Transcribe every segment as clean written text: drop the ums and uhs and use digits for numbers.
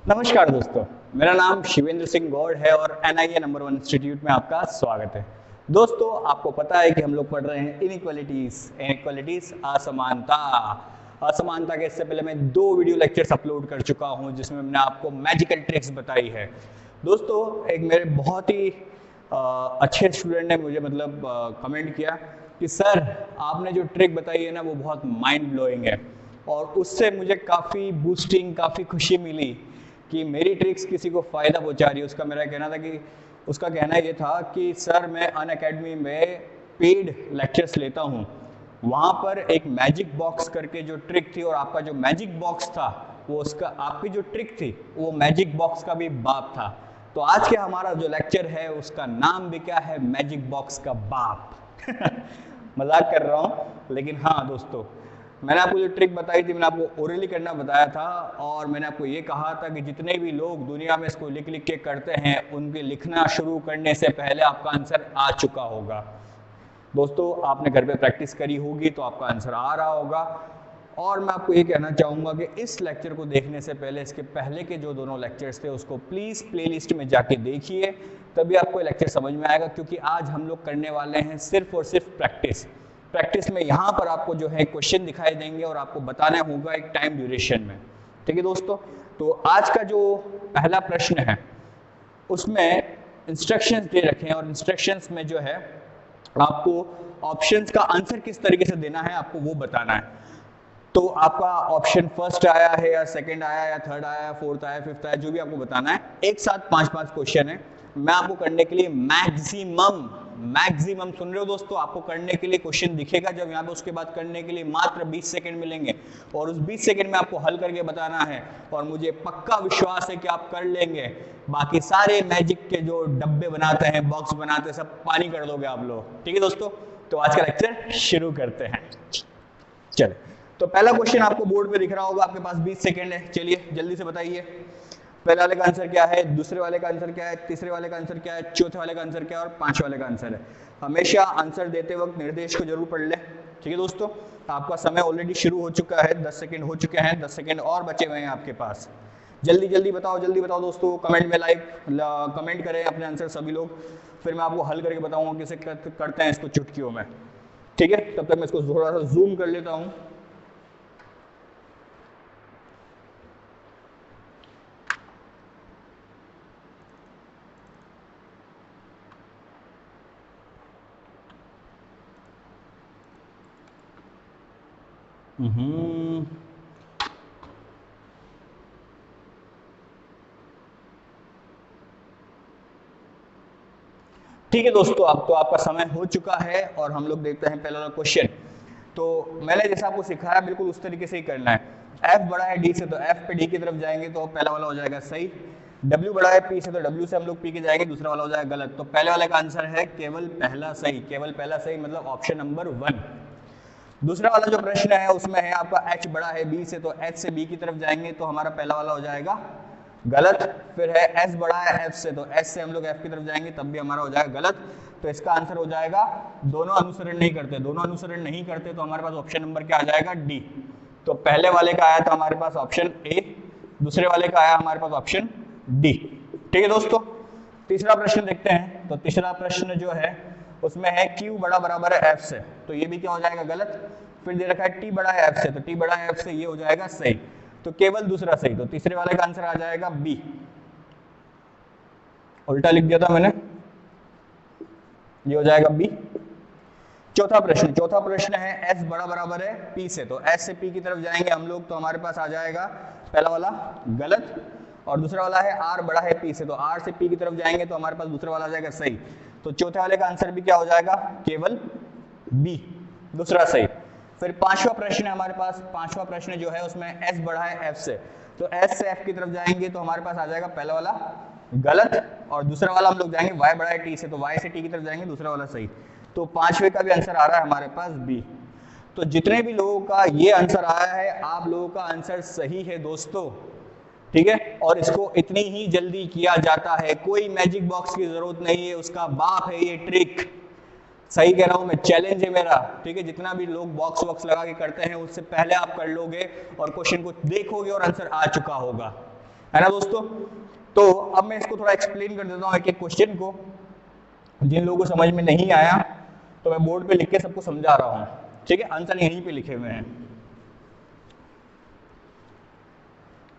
नमस्कार दोस्तों, मेरा नाम शिवेंद्र सिंह गौड़ है और NIA नंबर 1 इंस्टीट्यूट में आपका स्वागत है। दोस्तों, आपको पता है कि हम लोग पढ़ रहे हैं इनइक्वालिटीज असमानता के इससे पहले मैं 2 वीडियो लेक्चर्स अपलोड कर चुका हूं जिसमें मैंने आपको मैजिकल ट्रिक्स बताई है। दोस्तों, एक मेरे बहुत ही अच्छे स्टूडेंट ने मुझे कमेंट किया कि सर आपने जो ट्रिक बताई है ना वो बहुत माइंड ब्लोइंग है, और उससे मुझे काफ़ी बूस्टिंग, काफ़ी खुशी मिली कि मेरी ट्रिक्स किसी को फ़ायदा पहुंचा रही है। उसका कहना ये था कि सर मैं अनअकैडमी में पेड लेक्चर्स लेता हूँ, वहाँ पर एक मैजिक बॉक्स करके जो ट्रिक थी और आपका जो मैजिक बॉक्स था वो आपकी जो ट्रिक थी वो मैजिक बॉक्स का भी बाप था। तो आज के हमारा जो लेक्चर है उसका नाम भी क्या है, मैजिक बॉक्स का बाप। मजाक कर रहा हूँ, लेकिन हाँ दोस्तों, मैंने आपको जो ट्रिक बताई थी मैंने आपको ओरली करना बताया था, और मैंने आपको ये कहा था कि जितने भी लोग दुनिया में इसको लिख लिख के करते हैं उनके लिखना शुरू करने से पहले आपका आंसर आ चुका होगा। दोस्तों, आपने घर पे प्रैक्टिस करी होगी तो आपका आंसर आ रहा होगा। और मैं आपको ये कहना चाहूँगा कि इस लेक्चर को देखने से पहले इसके पहले के जो दोनों लेक्चर्स थे उसको प्लीज़ प्लेलिस्ट में जाके देखिए, तभी आपको लेक्चर समझ में आएगा। क्योंकि आज हम लोग करने वाले हैं सिर्फ और सिर्फ प्रैक्टिस में यहाँ पर आपको जो है क्वेश्चन दिखाई देंगे और आपको बताना होगा एक टाइम ड्यूरेशन में। ठीक है दोस्तों, तो आज का जो पहला प्रश्न है उसमें इंस्ट्रक्शंस दे रखे हैं, और इंस्ट्रक्शंस में जो है आपको ऑप्शंस का आंसर किस तरीके से देना है आपको वो बताना है। तो आपका ऑप्शन फर्स्ट आया है या सेकंड आया या थर्ड आया या फोर्थ आया फिफ्थ आया, जो भी आपको बताना है। एक साथ 5-5 क्वेश्चन है। मैं आपको करने के लिए मैक्सिमम सुन रहे हो दोस्तों, आपको करने के लिए क्वेश्चन दिखेगा जब यहाँ पे, उसके बाद करने के लिए मात्र 20 सेकंड मिलेंगे, और उस 20 सेकंड में आपको हल करके बताना है, और मुझे पक्का विश्वास है कि आप कर लेंगे। बाकी सारे मैजिक के जो डब्बे बनाते हैं, बॉक्स बनाते हैं, सब पानी कर दोगे आप लोग। ठीक है दोस्तों, तो आज का लेक्चर शुरू करते हैं। चले, तो पहला क्वेश्चन आपको बोर्ड पे दिख रहा होगा, आपके पास 20 सेकंड है। चलिए जल्दी से बताइए, पहले वाले का आंसर क्या है, दूसरे वाले का आंसर क्या है, तीसरे वाले का आंसर क्या है, चौथे वाले का आंसर क्या है और पांचवे वाले का आंसर है। हमेशा आंसर देते वक्त निर्देश को जरूर पढ़ ले। ठीक है दोस्तों, आपका समय ऑलरेडी शुरू हो चुका है, 10 सेकंड हो चुके हैं, 10 सेकंड और बचे हुए हैं आपके पास। जल्दी बताओ दोस्तों, कमेंट में कमेंट करें अपने आंसर सभी लोग, फिर मैं आपको हल करके बताऊंगा कैसे करते हैं इसको चुटकियों में। ठीक है, तब तक मैं इसको थोड़ा सा जूम कर लेता हूँ। ठीक है दोस्तों, अब तो आपका समय हो चुका है और हम लोग देखते हैं पहला वाला क्वेश्चन। तो मैंने जैसा आपको सिखाया बिल्कुल उस तरीके से ही करना है। F बड़ा है D से तो F पे D की तरफ जाएंगे तो पहला वाला हो जाएगा सही। W बड़ा है P से तो W से हम लोग P के जाएंगे, दूसरा वाला हो जाएगा गलत। तो पहले वाले का आंसर है केवल पहला सही मतलब ऑप्शन नंबर 1। दूसरा वाला जो प्रश्न है उसमें है आपका H बड़ा है B से तो H से B की तरफ जाएंगे तो हमारा पहला वाला हो जाएगा गलत। फिर है S बड़ा है F से तो S से हम लोग F की तरफ जाएंगे तब भी हमारा हो जाएगा गलत। तो इसका आंसर हो जाएगा दोनों अनुसरण नहीं करते तो हमारे पास ऑप्शन नंबर क्या आ जाएगा, D। तो पहले वाले का आया था हमारे पास ऑप्शन A, दूसरे वाले का आया हमारे पास ऑप्शन D। ठीक है दोस्तों, तीसरा प्रश्न देखते हैं। तो तीसरा प्रश्न जो है उसमें है Q बराबर है F से, तो ये भी क्या हो जाएगा गलत। फिर दे रखा है T बड़ा है F से, तो T बड़ा है F से, ये हो जाएगा सही। तो केवल दूसरा सही, तो तीसरे वाले का आंसर आ जाएगा B। उल्टा लिख दिया था मैंने, ये हो जाएगा B। चौथा प्रश्न है S बराबर है P से, तो S से P की तरफ जाएंगे हम लोग तो हमारे पास आ जाएगा पहला वाला गलत, और दूसरा वाला है R बड़ा है P से, तो R से P की तरफ जाएंगे तो हमारे पास दूसरा वाला आ जाएगा सही। तो चौथे वाले का आंसर भी क्या हो जाएगा, केवल B, दूसरा सही। फिर पांचवा प्रश्न है हमारे पास, पांचवा प्रश्न जो है उसमें S बड़ा है F से, तो S से F की तरफ जाएंगे तो हमारे पास आ जाएगा पहला वाला गलत, और दूसरा वाला हम लोग जाएंगे Y बड़ा है T से, तो Y से T की तरफ जाएंगे, दूसरा वाला सही। तो पांचवे का भी आंसर आ रहा है हमारे पास B। तो जितने भी लोगों का ये आंसर आया है आप लोगों का आंसर सही है दोस्तों। ठीक है, और इसको इतनी ही जल्दी किया जाता है, कोई मैजिक बॉक्स की जरूरत नहीं है, उसका बाप है ये ट्रिक। सही कह रहा हूं मैं, चैलेंज है मेरा। ठीक है, जितना भी लोग बॉक्स वॉक्स लगा के करते हैं उससे पहले आप कर लोगे और क्वेश्चन को देखोगे और आंसर आ चुका होगा। है ना दोस्तों। तो अब मैं इसको थोड़ा एक्सप्लेन कर देता हूँ एक एक क्वेश्चन को, जिन लोगों को समझ में नहीं आया तो मैं बोर्ड पे लिख के सबको समझा रहा हूँ, ठीक है, आंसर यहीं पे लिखे हुए हैं।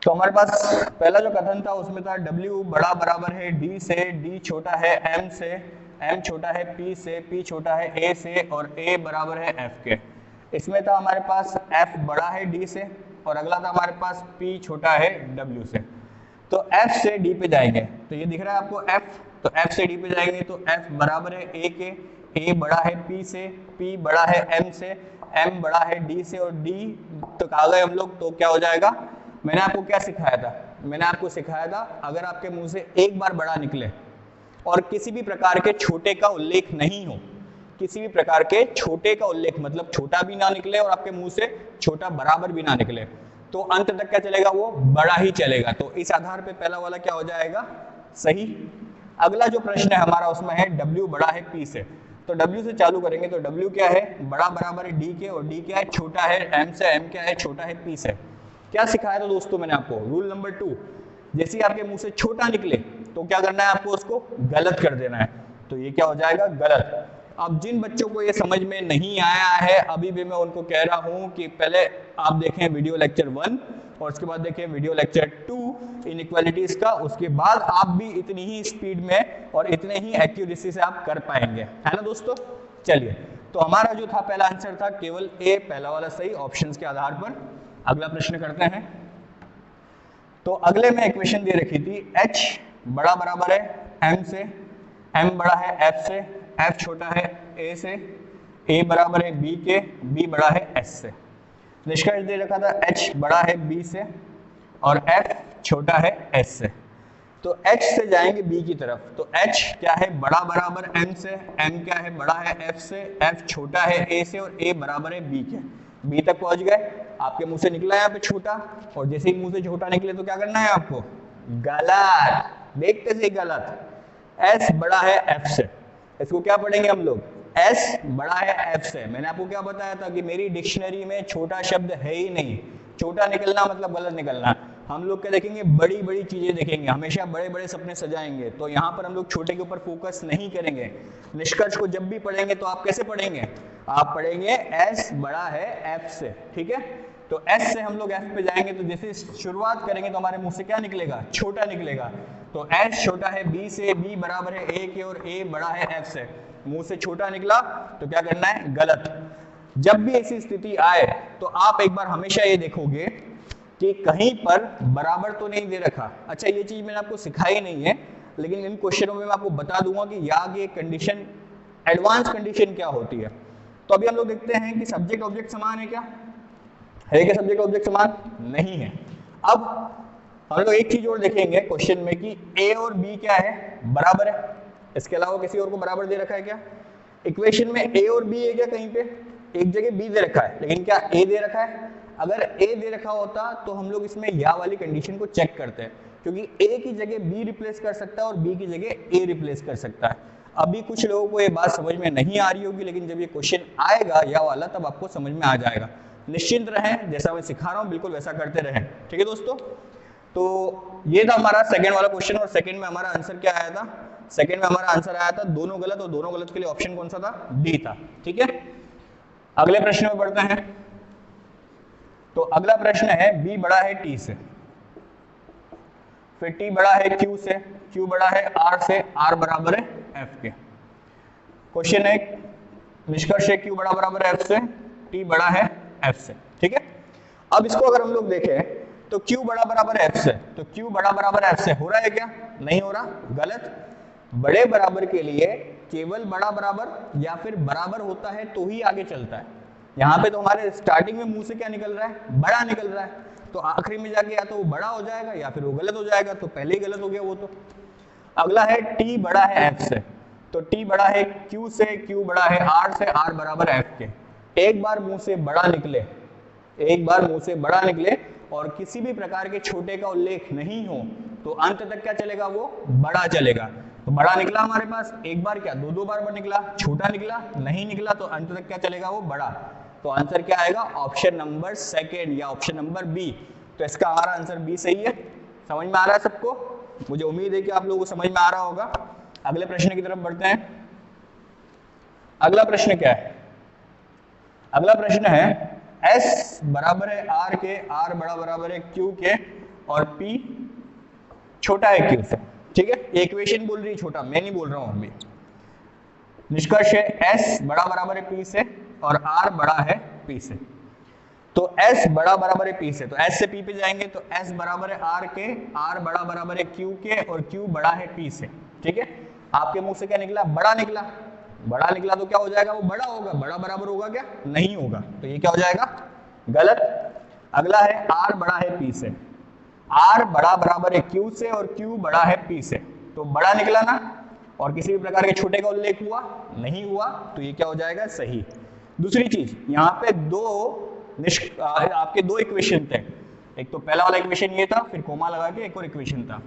तो हमारे पास पहला जो कथन था उसमें था W बड़ा बराबर है D से, D छोटा है M से, M छोटा है P से, P छोटा है A से और A बराबर है F के। इसमें था हमारे पास F बड़ा है D से और अगला था हमारे पास P छोटा है W से। तो F से D पे जाएंगे तो ये दिख रहा है आपको F, तो F से D पे जाएंगे तो F बराबर है A के, A बड़ा है P से, P बड़ा है M से, M बड़ा है D से और D तक आ गए हम लोग। तो क्या हो जाएगा, मैंने आपको क्या सिखाया था, मैंने आपको सिखाया था अगर आपके मुंह से एक बार बड़ा निकले और किसी भी प्रकार के छोटे का उल्लेख नहीं हो, किसी भी प्रकार के छोटे का उल्लेख मतलब छोटा भी ना निकले और आपके मुंह से छोटा बराबर भी ना निकले, तो अंत तक क्या चलेगा, वो बड़ा ही चलेगा। तो इस आधार पे पहला वाला क्या हो जाएगा, सही। अगला जो प्रश्न है हमारा उसमें है W बड़ा है P से, तो W से चालू करेंगे तो W क्या है, बड़ा बराबर है D के और D क्या है, छोटा है M से, M क्या है, छोटा है P से। क्या सिखाया था दोस्तों मैंने आपको, रूल नंबर 2, जैसे ही आपके मुंह से छोटा निकले तो क्या करना है, आपको उसको गलत कर देना है। तो ये क्या हो जाएगा, गलत। अब जिन बच्चों को ये समझ में नहीं आया है अभी भी मैं उनको कह रहा हूं कि पहले आप देखें वीडियो लेक्चर 1 और उसके बाद देखें वीडियो लेक्चर 2 इनइक्वालिटीज का, उसके बाद आप भी इतनी ही स्पीड में और इतने ही एक्यूरेसी से आप कर पाएंगे, है ना दोस्तों। चलिए, तो हमारा जो था पहला आंसर था केवल ए, पहला वाला सही ऑप्शंस के आधार पर। अगला प्रश्न करते हैं। तो अगले में इक्वेशन दे रखी थी H बड़ा बराबर है M से, M बड़ा है F से, F छोटा है A से, A बराबर है B के, B बड़ा है S से। निष्कर्ष दे रखा था H बड़ा है B से और F छोटा है S से। तो H से जाएंगे B की तरफ, तो H क्या है, बड़ा बराबर M से, M क्या है, बड़ा है F से, F छोटा है A से और A बराबर है B के। B तक पहुंच गए, आपके मुंह से निकला यहाँ पे छोटा और जैसे ही मुंह से छोटा निकले तो क्या करना है आपको, गलत, देखते से गलत। S बड़ा है F से, इसको क्या पढ़ेंगे हम लोग, S बड़ा है F से। मैंने आपको क्या बताया था कि मेरी डिक्शनरी में छोटा शब्द है ही नहीं, छोटा निकलना मतलब गलत निकलना। हम लोग क्या देखेंगे, बड़ी बड़ी चीजें देखेंगे, हमेशा बड़े बड़े सपने सजाएंगे। तो यहाँ पर हम लोग छोटे के ऊपर फोकस नहीं करेंगे। निष्कर्ष को जब भी पढ़ेंगे तो आप कैसे पढ़ेंगे, आप पढ़ेंगे S बड़ा है F से, ठीक है। तो S से हम लोग F पे जाएंगे तो जैसे शुरुआत करेंगे तो हमारे मुंह से क्या निकलेगा, छोटा निकलेगा। तो S छोटा है B से, B बराबर है A के और A बड़ा है F से। मुंह से छोटा निकला तो क्या करना है, गलत। जब भी ऐसी स्थिति आए तो आप एक बार हमेशा ये देखोगे कि कहीं पर बराबर तो नहीं दे रखा। अच्छा, ये चीज मैंने आपको सिखाई नहीं है, लेकिन इन क्वेश्चनों में मैं आपको बता दूंगा कि यहाँ की कंडीशन, एडवांस कंडीशन क्या होती है। तो अभी हम लोग देखते हैं कि सब्जेक्ट ऑब्जेक्ट समान है क्या, है क्या सब्जेक्ट ऑब्जेक्ट समान, नहीं है। अब हम लोग एक चीज और देखेंगे क्वेश्चन में कि A और B क्या है, बराबर है। इसके अलावा किसी और को बराबर दे रखा है क्या, इक्वेशन में A और B है क्या, कहीं पे एक जगह B दे रखा है, लेकिन क्या A दे रखा है। अगर A दे रखा होता तो हम लोग इसमें या वाली कंडीशन को चेक करते हैं, क्योंकि A की जगह B रिप्लेस कर सकता है और B की जगह A रिप्लेस कर सकता है। अभी कुछ लोगों को ये बात समझ में नहीं आ रही होगी, लेकिन जब ये क्वेश्चन आएगा या वाला तब आपको समझ में आ जाएगा। निश्चिंत रहें, जैसा मैं सिखा रहा हूँ बिल्कुल वैसा करते रहें, ठीक है दोस्तों। तो ये था हमारा सेकंड वाला क्वेश्चन और सेकंड में हमारा आंसर क्या आया था, सेकंड में हमारा आंसर आया था दोनों गलत, और दोनों गलत के लिए ऑप्शन कौन सा था, डी था, ठीक है। अगले प्रश्न में बढ़ते हैं। तो अगला प्रश्न है बी बड़ा है टी से, फिर टी बड़ा है क्यू से, क्यू बड़ा है आर से, आर बराबर है एफ के। क्वेश्चन है, निष्कर्ष है क्यू बड़ा बराबर है एफ से, टी बड़ा है एफ से, ठीक है। अब इसको अगर हम लोग देखें तो क्यू बड़ा बराबर एफ से, तो क्यू बड़ा बराबर एफ से हो रहा है क्या, नहीं हो रहा, गलत। बड़े बराबर के लिए केवल बड़ा बराबर या फिर बराबर होता है तो ही आगे चलता है। यहाँ पे तो हमारे स्टार्टिंग में मुंह से क्या निकल रहा है, बड़ा निकल रहा है, तो आखिरी में जाके या तो वो बड़ा हो जाएगा या फिर वो गलत हो जाएगा, तो पहले ही गलत हो गया वो तो। अगला है टी बड़ा है एफ से, तो टी बड़ा है क्यू से, क्यू बड़ा है आर से, आर बराबर एफ के। एक बार मुंह से बड़ा निकले, एक बार मुंह से बड़ा निकले और किसी भी प्रकार के छोटे का उल्लेख नहीं हो तो अंत तक क्या चलेगा, वो बड़ा चलेगा। तो बड़ा निकला हमारे पास, एक बार क्या दो बार निकला, छोटा निकला नहीं निकला, तो अंत तक क्या चलेगा, वो बड़ा। तो आंसर क्या आएगा, ऑप्शन नंबर सेकंड या ऑप्शन नंबर बी। तो इसका हमारा आंसर बी सही है। समझ में आ रहा है सबको? मुझे उम्मीद है कि आप लोगों को समझ में आ रहा होगा। अगले प्रश्न की तरफ बढ़ते हैं। अगला प्रश्न क्या है? अगला प्रश्न है S बराबर है R के, R बड़ा बराबर है Q के और P छोटा है Q से। ठीक है, इक्वेशन बोल रही है छोटा, मैं नहीं बोल रहा हूं अभी। निष्कर्ष है S बड़ा बराबर है P से और R बड़ा है P से। तो S बड़ा बराबर है P से, तो S से P पे जाएंगे तो S बराबर है R के, R बड़ा बराबर है Q के और Q बड़ा है P से। ठीक है, आपके मुंह से क्या निकला? बड़ा निकला। बड़ा निकला तो क्या हो जाएगा? वो बड़ा होगा। बड़ा बराबर होगा क्या? नहीं होगा, तो ये क्या हो जाएगा? गलत। अगला है R बड़ा है P से, R बड़ा बराबर है Q से और Q बड़ा है P से, तो बड़ा निकला ना। और किसी भी प्रकार के छोटे का उल्लेख हुआ? नहीं हुआ, तो ये क्या हो जाएगा? सही। दूसरी चीज, यहाँ पे आपके दो इक्वेशन थे। एक तो पहला वाला इक्वेशन ये था, फिर कोमा लगा के एक और इक्वेशन था।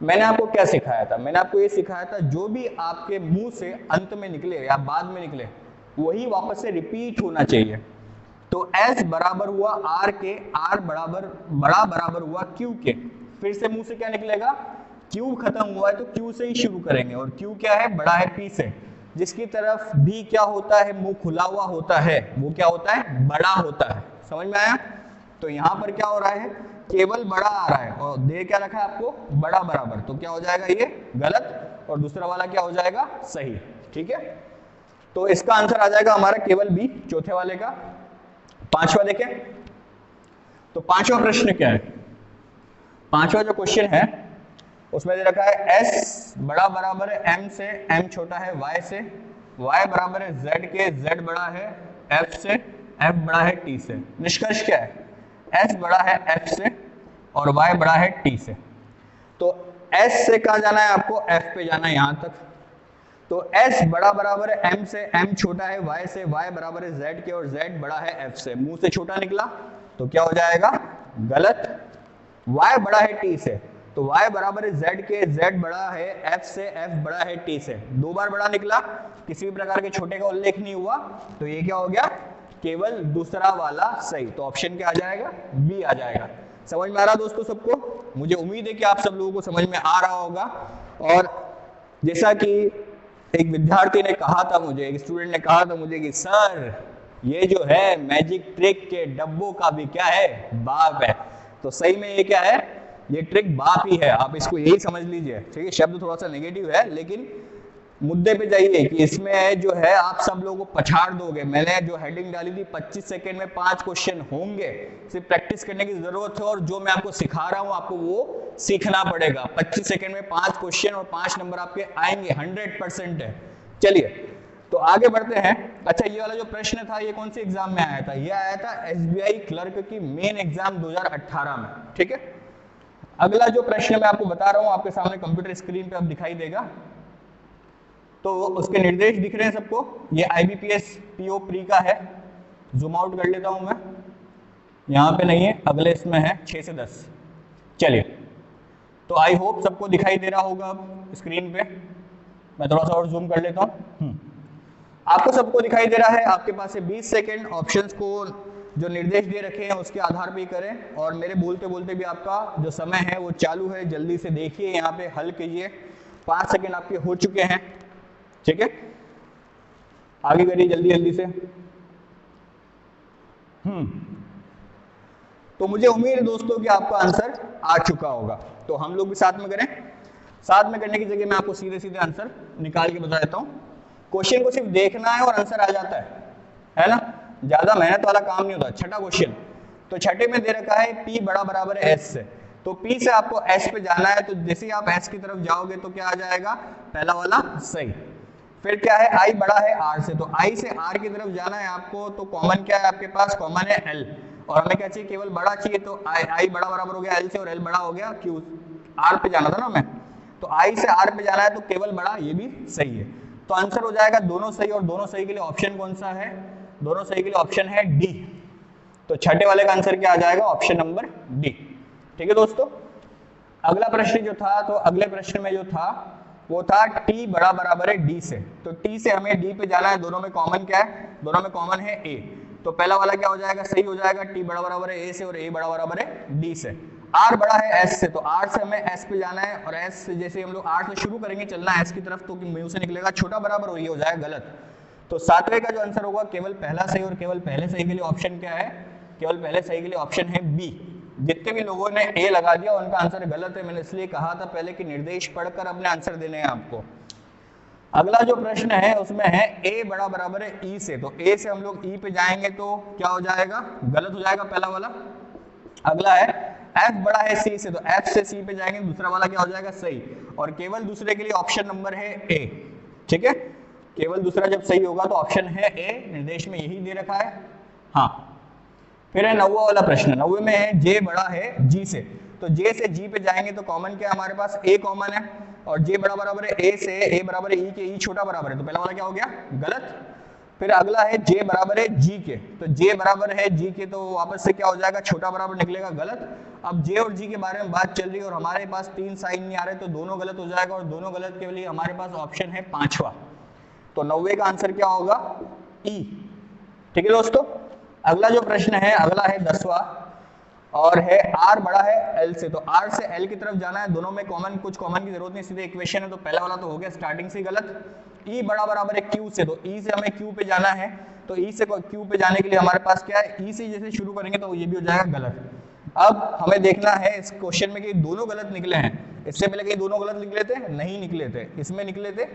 मैंने आपको क्या सिखाया था? मैंने आपको ये सिखाया था जो भी आपके मुंह से अंत में निकले या बाद में निकले वही वापस से रिपीट होना चाहिए। तो S बराबर हुआ R के, R बड़ा बराबर हुआ Q के। फिर से मुंह से क्या निकलेगा? Q खत्म हुआ है तो Q से ही शुरू करेंगे, और Q क्या है? बड़ा है P से। जिसकी तरफ भी क्या होता है? मुंह खुला हुआ होता है, वो क्या होता है? बड़ा होता है। समझ में आया? तो यहाँ पर क्या हो रहा है? केवल बड़ा आ रहा है और दे क्या रखा है आपको? बड़ा बराबर, तो क्या हो जाएगा? ये गलत, और दूसरा वाला क्या हो जाएगा? सही। ठीक है, तो इसका आंसर आ जाएगा हमारा केवल बी, चौथे वाले का। पांचवा देखें, तो पांचवा प्रश्न क्या है? पांचवा जो क्वेश्चन है उसमें दे रखा है S बड़ा बराबर है M से, M छोटा है Y से, Y बराबर है Z के, Z बड़ा है F से, F बड़ा है T से। निष्कर्ष क्या है? S बड़ा है F से और Y बड़ा है T से। तो S से कहाँ जाना है आपको? F पे जाना है, यहां तक। तो S बड़ा बराबर है M से, M छोटा है Y से, Y बराबर है Z के और Z बड़ा है F से। मुंह से छोटा निकला तो क्या हो जाएगा? गलत। Y बड़ा है T से, तो Y बराबर है Z के, Z बड़ा है F से, F बड़ा है T से। दो बार बड़ा निकला, किसी भी प्रकार के छोटे का उल्लेख नहीं हुआ, तो ये क्या हो गया? केवल दूसरा वाला सही। तो ऑप्शन क्या आ जाएगा? बी आ जाएगा। समझ में आ रहा दोस्तों सबको? मुझे उम्मीद है कि आप सब लोगों को समझ में आ रहा होगा। और जैसा कि एक विद्यार्थी ने कहा था मुझे, एक स्टूडेंट ने कहा था मुझे कि सर ये जो है मैजिक ट्रिक के डब्बों का भी क्या है? बाप है। तो सही में ये क्या है? ये ट्रिक बाप ही है, आप इसको यही समझ लीजिए। ठीक है, शब्द थोड़ा सा नेगेटिव है, लेकिन मुद्दे पे जाइए कि इसमें जो है आप सब लोगों को पछाड़ दोगे। मैंने जो हेडिंग डाली थी 25 सेकंड में 5 क्वेश्चन होंगे, सिर्फ प्रैक्टिस करने की जरूरत है, और जो मैं आपको सिखा रहा हूं आपको वो सीखना पड़ेगा। 25 सेकंड में 5 क्वेश्चन और 5 नंबर आपके आएंगे, 100% है। चलिए तो आगे बढ़ते हैं। अच्छा, ये वाला जो प्रश्न था ये कौन से एग्जाम में आया था? ये आया था SBI क्लर्क की मेन एग्जाम 2018 में। ठीक है, अगला जो प्रश्न मैं आपको बता रहा हूं आपके सामने कंप्यूटर स्क्रीन पे अब दिखाई देगा, तो उसके निर्देश दिख रहे हैं सबको। ये IBPS PO प्री का है। जूम आउट कर लेता हूं मैं, यहाँ पे नहीं है, अगले इसमें है 6 से 10। चलिए, तो आई होप सबको दिखाई दे रहा होगा अब स्क्रीन पे। मैं थोड़ा सा और जूम कर लेता हूँ। आपको सबको दिखाई दे रहा है। आपके पास 20 सेकेंड ऑप्शंस को जो निर्देश दे रखे हैं उसके आधार पे ही करें, और मेरे बोलते बोलते भी आपका जो समय है वो चालू है। जल्दी से देखिए, यहाँ पे हल कीजिए। 5 सेकेंड आपके हो चुके हैं। ठीक है, आगे करिए जल्दी जल्दी से। तो मुझे उम्मीद है दोस्तों कि आपका आंसर आ चुका होगा। तो हम लोग भी साथ में करें। साथ में करने की जगह मैं आपको सीधे सीधे आंसर निकाल के बता देता हूं। क्वेश्चन को सिर्फ देखना है और आंसर आ जाता है ना? ज्यादा मेहनत वाला काम नहीं होता। छठा क्वेश्चन, तो छठे में दे रखा है P बड़ा बराबर है S से। तो P से आपको S पे जाना है, तो जैसे ही आप S की तरफ जाओगे तो क्या आ जाएगा? पहला वाला सही। फिर क्या है? I बड़ा है R से, तो I से R की तरफ जाना है आपको। तो कॉमन क्या है आपके पास? कॉमन है L, और हमें क्या चाहिए? केवल बड़ा चाहिए। तो I बड़ा बराबर हो गया L से, और L बड़ा हो गया Q। R पे जाना था ना मैं, तो I से R पे जाना है, तो केवल बड़ा, ये भी सही है। तो आंसर हो जाएगा दोनों सही, और दोनों सही के लिए ऑप्शन कौन सा है? दोनों सही के लिए ऑप्शन है डी। तो छठे वाले का आंसर क्या आ जाएगा? Option number D. ठीक है दोस्तों, अगला प्रश्न जो था, तो अगले प्रश्न में जो था वो था T बड़ा बराबर है D से। तो T से हमें D पे जाना है। दोनों में कॉमन क्या है? दोनों में कॉमन है A। तो पहला वाला क्या हो जाएगा? सही हो जाएगा। T बड़ा बराबर है A से और A बड़ा बराबर है D से। R बड़ा है S से, तो R से हमें S पे जाना है, और S से जैसे हम लोग R से शुरू करेंगे चलना S की तरफ, तो म्यू से निकलेगा छोटा बराबर वही हो जाएगा गलत। तो सातवें का जो आंसर होगा केवल पहला सही, और केवल पहले सही के लिए ऑप्शन क्या है, केवल पहले सही के लिए ऑप्शन है बी। जितने भी लोगों ने ए लगा दिया उनका आंसर गलत है। मैंने इसलिए कहा था पहले कि निर्देश पढ़कर अपने आंसर देने हैं आपको। अगला जो प्रश्न है उसमें है ए बड़ा बराबर है ई से, तो ए से हम लोग ई पे जाएंगे तो क्या हो जाएगा, गलत हो जाएगा पहला वाला। अगला है एफ बड़ा है सी से, तो एफ से सी पे जाएंगे, दूसरा वाला क्या हो जाएगा सही, और केवल दूसरे के लिए ऑप्शन नंबर है ए। ठीक है, केवल दूसरा जब सही होगा तो ऑप्शन है ए, निर्देश में यही दे रखा है। हाँ, फिर है 9वां वाला प्रश्न। 9वें में है जे बड़ा है जी से, तो जे से जी पे जाएंगे तो कॉमन क्या है हमारे पास, ए कॉमन है, और जे बड़ा बराबर है ए से, ए बराबर है ई के, ई छोटा बराबर है, तो पहला वाला क्या हो गया गलत। फिर अगला है जे बराबर है जी के, तो जे बराबर है जी के, तो वापस से क्या हो जाएगा छोटा बराबर निकलेगा गलत। अब जे और जी के बारे में बात चल रही है और हमारे पास 3 साइन नहीं आ रहे, तो दोनों गलत हो जाएगा, और दोनों गलत के लिए हमारे पास ऑप्शन है 5वां। तो 90 का आंसर क्या होगा ई। ठीक है दोस्तों, अगला जो प्रश्न है अगला है 10वां, और है आर बड़ा है एल से, तो आर से एल की तरफ जाना है, दोनों में कॉमन कुछ कॉमन की जरूरत नहीं, सीधे इक्वेशन है, तो पहला वाला तो हो गया स्टार्टिंग से गलत। ई बड़ा बराबर है क्यू से, तो ई से हमें क्यू पे जाना है, तो ई से क्यू पे जाने के लिए हमारे पास क्या है, ई से जैसे शुरू करेंगे तो ये भी हो जाएगा गलत। अब हमें देखना है इस क्वेश्चन में कि दोनों गलत निकले हैं, इससे पहले कहीं दोनों गलत निकले थे, नहीं निकले थे, इसमें निकले थे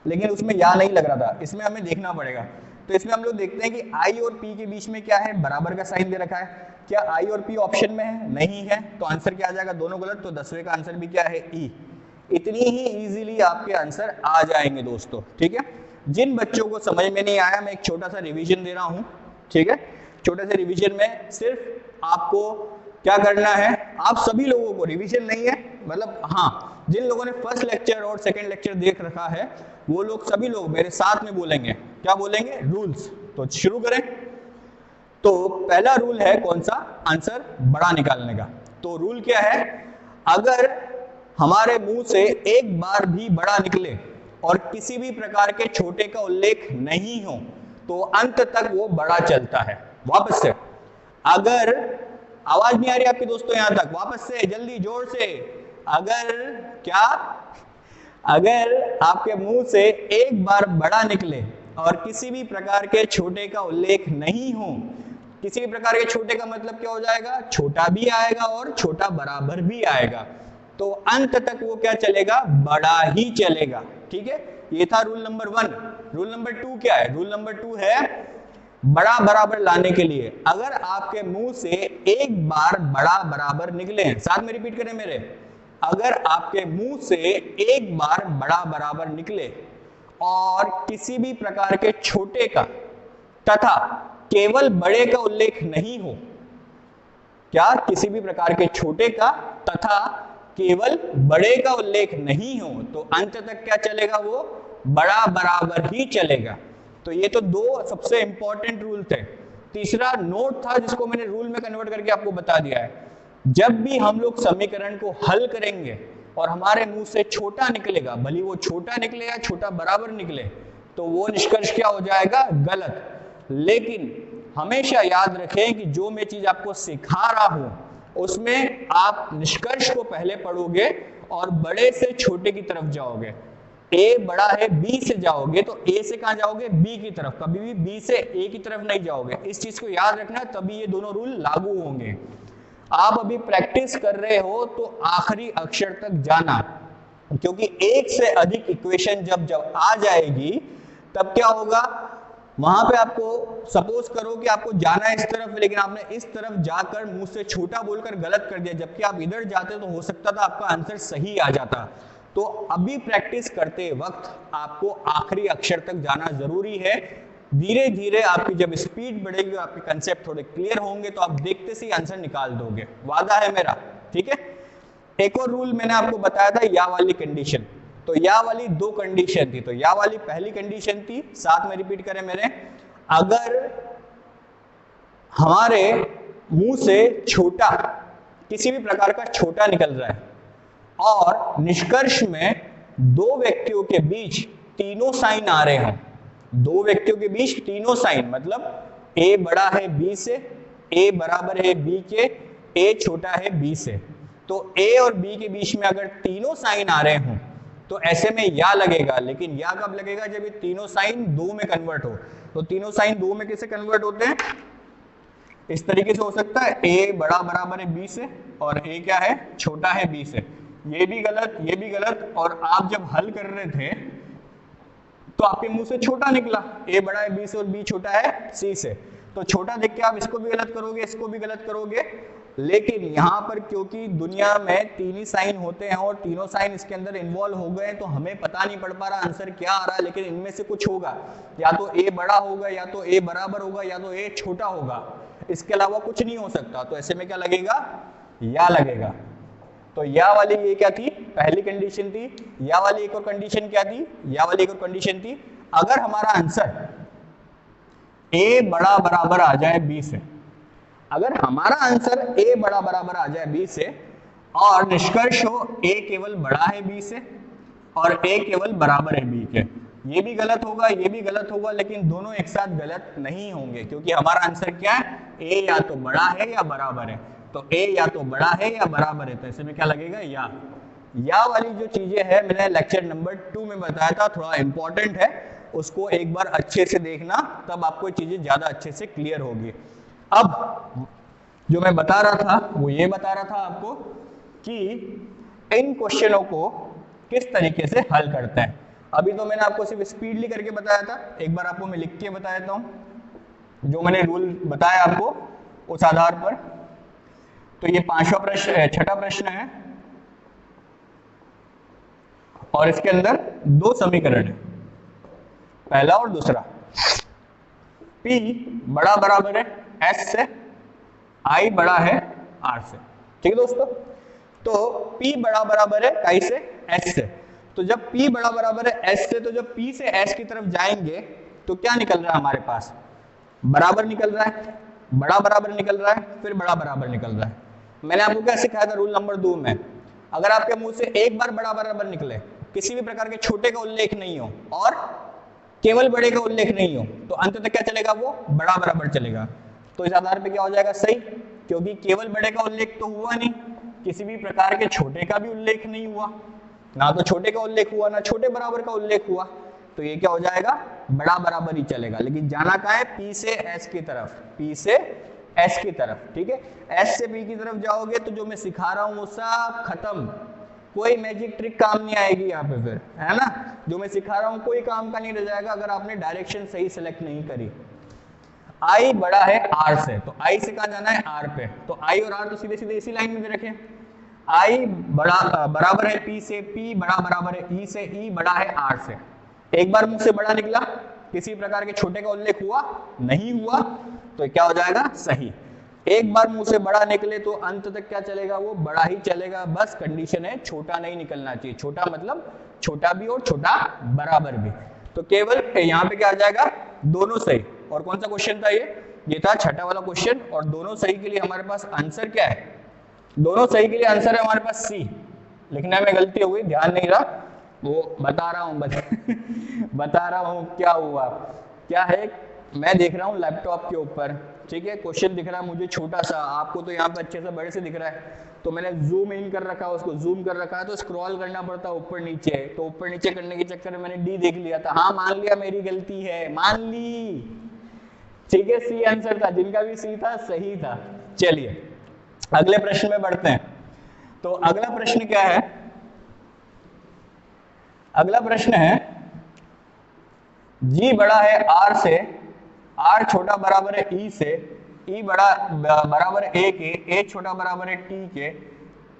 लेकिन उसमें या नहीं लग रहा था, इसमें हमें देखना पड़ेगा। तो इसमें हम लोग देखते हैं कि आई और पी के बीच में क्या है, बराबर का साइन दे रखा है, क्या आई और पी ऑप्शन में है, नहीं है, तो आंसर क्या आ जाएगा दोनों गलत, तो 10वें का आंसर भी क्या है ई। इतनी ही इजीली आपके आंसर आ जाएंगे दोस्तों। ठीक है, जिन बच्चों को समझ में नहीं आया मैं एक छोटा सा रिवीजन दे रहा हूं। ठीक है, छोटे से रिवीजन में सिर्फ आपको क्या करना है, आप सभी लोगों को, रिवीजन नहीं है मतलब, हाँ जिन लोगों ने फर्स्ट लेक्चर और सेकंड लेक्चर देख रखा है वो लोग सभी लोग मेरे साथ में बोलेंगे, क्या बोलेंगे, रूल्स। तो शुरू करें। तो पहला रूल है कौन सा, आंसर बड़ा निकालने का। तो रूल क्या है, अगर हमारे मुंह से एक बार भी बड़ा निकले और किसी भी प्रकार के छोटे का उल्लेख नहीं हो तो अंत तक वो बड़ा चलता है। वापस से, अगर आवाज नहीं आ रही आपके दोस्तों यहां तक, वापस से जल्दी जोर से, अगर क्या, अगर आपके मुंह से एक बार बड़ा निकले और किसी भी प्रकार के छोटे का उल्लेख नहीं हो, किसी भी प्रकार के छोटे का मतलब क्या हो जाएगा, छोटा भी आएगा और छोटा बराबर भी आएगा, तो अंत तक वो क्या चलेगा, बड़ा ही चलेगा। ठीक है, ये था रूल नंबर 1। रूल नंबर 2 क्या है, रूल नंबर 2 है बड़ा बराबर लाने के लिए अगर आपके मुंह से एक बार बड़ा बराबर निकले, साथ में रिपीट करें मेरे, अगर आपके मुंह से एक बार बड़ा बराबर निकले और किसी भी प्रकार के छोटे का तथा केवल बड़े का उल्लेख नहीं हो, क्या, किसी भी प्रकार के छोटे का तथा केवल बड़े का उल्लेख नहीं हो तो अंत तक क्या चलेगा, वो बड़ा बराबर ही चलेगा। तो ये तो 2 सबसे इंपॉर्टेंट रूल थे। तीसरा नोट था जिसको मैंने रूल में कन्वर्ट करके आपको बता दिया है, जब भी हम लोग समीकरण को हल करेंगे और हमारे मुंह से छोटा निकलेगा, भले वो छोटा निकले या छोटा बराबर निकले, तो वो निष्कर्ष क्या हो जाएगा, गलत। लेकिन हमेशा याद रखें कि जो मैं चीज आपको सिखा रहा हूं उसमें आप निष्कर्ष को पहले पढ़ोगे और बड़े से छोटे की तरफ जाओगे। ए बड़ा है बी से जाओगे तो ए से कहां जाओगे, बी की तरफ, कभी भी बी से ए की तरफ नहीं जाओगे। इस चीज को याद रखना, तभी ये दोनों रूल लागू होंगे। आप अभी प्रैक्टिस कर रहे हो तो आखिरी अक्षर तक जाना, क्योंकि एक से अधिक इक्वेशन जब आ जाएगी तब क्या होगा, वहां पे आपको सपोज करो कि आपको जाना है इस तरफ, लेकिन आपने इस तरफ जाकर मुंह से छोटा बोलकर गलत कर दिया, जबकि आप इधर जाते तो हो सकता था आपका आंसर सही आ जाता। तो अभी प्रैक्टिस करते वक्त आपको आखिरी अक्षर तक जाना जरूरी है। धीरे धीरे आपकी जब स्पीड बढ़ेगी, आपके कंसेप्ट थोड़े क्लियर होंगे, तो आप देखते से आंसर निकाल दोगे, वादा है मेरा। ठीक है, एक और रूल मैंने आपको बताया था, या वाली कंडीशन। तो या वाली 2 कंडीशन थी। तो या वाली पहली कंडीशन थी, साथ में रिपीट करें मेरे, अगर हमारे मुंह से छोटा, किसी भी प्रकार का छोटा निकल रहा है और निष्कर्ष में 2 व्यक्तियों के बीच तीनों साइन आ रहे हैं, 2 व्यक्तियों के बीच तीनों साइन, मतलब ए बड़ा है बी से, ए बराबर है बी के, ए छोटा है बी से, तो ए और बी के बीच में अगर तीनों साइन आ रहे हों तो ऐसे में या लगेगा, लेकिन या कब लगेगा जब ये तीनों साइन 2 में कन्वर्ट हो। तो तीनों साइन 2 में कैसे कन्वर्ट होते हैं, इस तरीके से हो सकता है ए बड़ा बराबर है बी से और ए क्या है छोटा है बी से। ये भी गलत, ये भी गलत, और आप जब हल कर रहे थे तो आपके मुंह से छोटा निकला, ए बड़ा है बी से और बी छोटा है सी से, तो छोटा देख के आप इसको भी गलत करोगे, इसको भी गलत करोगे। लेकिन यहाँ पर क्योंकि दुनिया में 3 ही साइन होते हैं और तीनों साइन इसके अंदर इन्वॉल्व हो गए, तो हमें पता नहीं पड़ पा रहा आंसर क्या आ रहा है, लेकिन इनमें से कुछ होगा, या तो ए बड़ा होगा, या तो ए बराबर होगा, या तो ए छोटा होगा, इसके अलावा कुछ नहीं हो सकता। तो ऐसे में क्या लगेगा, या लगेगा। तो या वाली ये क्या थी, पहली कंडीशन थी। या वाली एक और कंडीशन क्या थी, या वाली एक और कंडीशन थी, अगर हमारा आंसर ए बड़ा बराबर आ जाए बी से, अगर हमारा आंसर ए बड़ा बराबर आ जाए बी से और निष्कर्ष हो ए केवल बड़ा है बी से और ए केवल बराबर है बी के, ये भी गलत होगा, ये भी गलत होगा, लेकिन दोनों एक साथ गलत नहीं होंगे, क्योंकि हमारा आंसर क्या है, ए या तो बड़ा है या बराबर है। तो ए या तो बड़ा है या बराबर है, तो ऐसे में क्या लगेगा, या वाली जो चीजें है मैंने लेक्चर नंबर 2 में बताया था, थोड़ा इंपॉर्टेंट है, उसको एक बार अच्छे से देखना, तब आपको चीजें ज्यादा अच्छे से क्लियर होगी। अब जो मैं बता रहा था वो ये बता रहा था आपको कि इन क्वेश्चनों को किस तरीके से हल करते हैं। अभी तो मैंने आपको सिर्फ स्पीडली करके बताया था, एक बार आपको मैं लिख के बता देता हूं जो मैंने रूल बताया आपको उस आधार पर। तो ये 5वां प्रश्न, 6ठा प्रश्न है और इसके अंदर 2 समीकरण है, पहला और दूसरा। P बड़ा बराबर है S से, I बड़ा है R से, ठीक है दोस्तों। तो P बड़ा बराबर है I से S से, तो जब P बड़ा बराबर है S से, तो जब P से S की तरफ जाएंगे तो क्या निकल रहा है हमारे पास, बराबर निकल रहा है, बड़ा बराबर निकल रहा है, फिर बड़ा बराबर निकल रहा है। मैंने आपको क्या सिखाया था रूल नंबर 2 में, अगर आपके मुंह से एक बार बड़ा बराबर निकले, किसी भी प्रकार के छोटे का उल्लेख नहीं हो और केवल बड़े का उल्लेख नहीं हो, तो अंत तक क्या चलेगा, वो बड़ा बराबर चलेगा। तो इस आधार पे क्या हो जाएगा, सही, क्योंकि केवल बड़े का उल्लेख तो हुआ नहीं, किसी भी प्रकार के छोटे का भी उल्लेख नहीं हुआ, ना तो छोटे का उल्लेख हुआ ना छोटे बराबर का उल्लेख हुआ, तो ये क्या हो जाएगा, बड़ा बराबर ही चलेगा। लेकिन जाना कहाँ है, P से S की तरफ, P से S की तरफ, ठीक है। S से P की तरफ जाओगे तो जो मैं सिखा रहा हूँ वो सब खत्म, कोई मैजिक ट्रिक काम नहीं आएगी यहाँ पे, फिर है ना, जो मैं सिखा रहा हूँ कोई काम का नहीं रह जाएगा अगर आपने डायरेक्शन सही सेलेक्ट नहीं करी। I बड़ा है R से, तो I से कहाँ जाना है, R पे, तो I और R तो सीधे सीधे इसी लाइन में दे रखे। I बड़ा बराबर है P से, P बड़ा बराबर है E से, E बड़ा है R से। एक बार मुंह से बड़ा निकला, किसी प्रकार के छोटे का उल्लेख हुआ नहीं हुआ, तो क्या हो जाएगा, सही। एक बार मुंह से बड़ा निकले तो अंत तक क्या चलेगा, वो बड़ा ही चलेगा, बस कंडीशन है छोटा नहीं निकलना चाहिए। छोटा मतलब छोटा भी और छोटा बराबर भी। तो केवल यहाँ पे क्या आ जाएगा, दोनों सही। और कौन सा क्वेश्चन था ये था 6ठा वाला क्वेश्चन, और दोनों सही के लिए हमारे पास आंसर क्या है, दोनों सही के लिए आंसर है हमारे पास सी। लिखने में गलती हो गई, ध्यान नहीं रहा, वो बता रहा हूँ बता रहा हूँ क्या हुआ, क्या है, मैं देख रहा हूँ लैपटॉप के ऊपर, ठीक है, क्वेश्चन दिख रहा है मुझे छोटा सा, आपको तो यहाँ पे अच्छे से बड़े से दिख रहा है, तो मैंने जूम इन कर रखा है, उसको जूम कर रखा है, तो स्क्रॉल करना पड़ता है ऊपर नीचे, तो ऊपर नीचे करने के चक्कर में मैंने डी देख लिया था। हाँ मान लिया मेरी गलती है, मान ली, ठीक है, सी आंसर था, जिनका भी सी था सही था। चलिए अगले प्रश्न में बढ़ते हैं। तो अगला प्रश्न क्या है, अगला प्रश्न है G बड़ा है R से, R छोटा बराबर है E से, E बड़ा बराबर है A के, A छोटा बराबर है T के,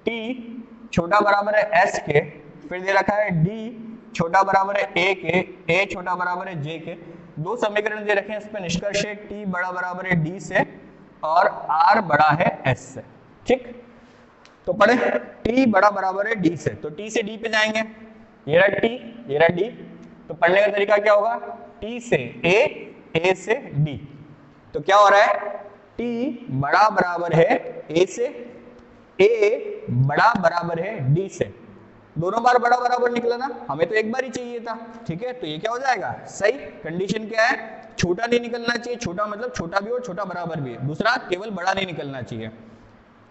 T छोटा बराबर है S के, फिर दे रखा है D छोटा बराबर है A के, A छोटा बराबर है J के। 2 समीकरण दे रखे हैं, इस पे निष्कर्ष है T बड़ा बराबर है D से और R बड़ा है S से, ठीक। तो पढ़े, T बड़ा बराबर है D से, तो T से D पे जाएंगे, ये रहा T, ये रहा D, तो पढ़ने का तरीका क्या होगा, T से A, A से D, तो क्या हो रहा है, T बड़ा बराबर है A से, A बड़ा बराबर है D से, दोनों बार बड़ा बराबर निकला ना, हमें तो एक बार ही चाहिए था, ठीक है, तो ये क्या हो जाएगा, सही। कंडीशन क्या है, छोटा नहीं निकलना चाहिए, छोटा मतलब छोटा भी और छोटा बराबर भी, दूसरा केवल बड़ा नहीं निकलना चाहिए।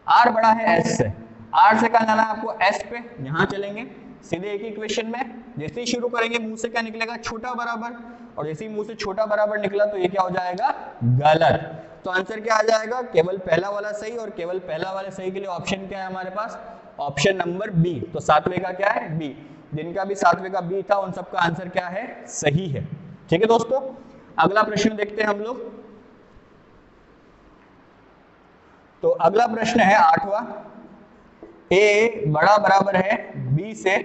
आर बड़ा है एस से, आर से कहाँ जाना है आपको, एस पे, यहां चलेंगे सीधे एक ही इक्वेशन में, जैसे ही शुरू करेंगे मुंह से क्या निकलेगा, छोटा बराबर, और जैसे ही मुंह से छोटा बराबर निकला तो ये क्या हो जाएगा, गलत। तो आंसर क्या आ जाएगा, केवल पहला वाला सही, और केवल पहला वाले सही के लिए ऑप्शन क्या है हमारे पास, ऑप्शन नंबर बी। तो सातवें का क्या है, बी। जिनका भी सातवें का बी था उन सबका आंसर क्या है, सही है। ठीक है दोस्तों, अगला प्रश्न देखते हैं हम लोग। तो अगला प्रश्न है 8वां, ए बड़ा बराबर है बी से,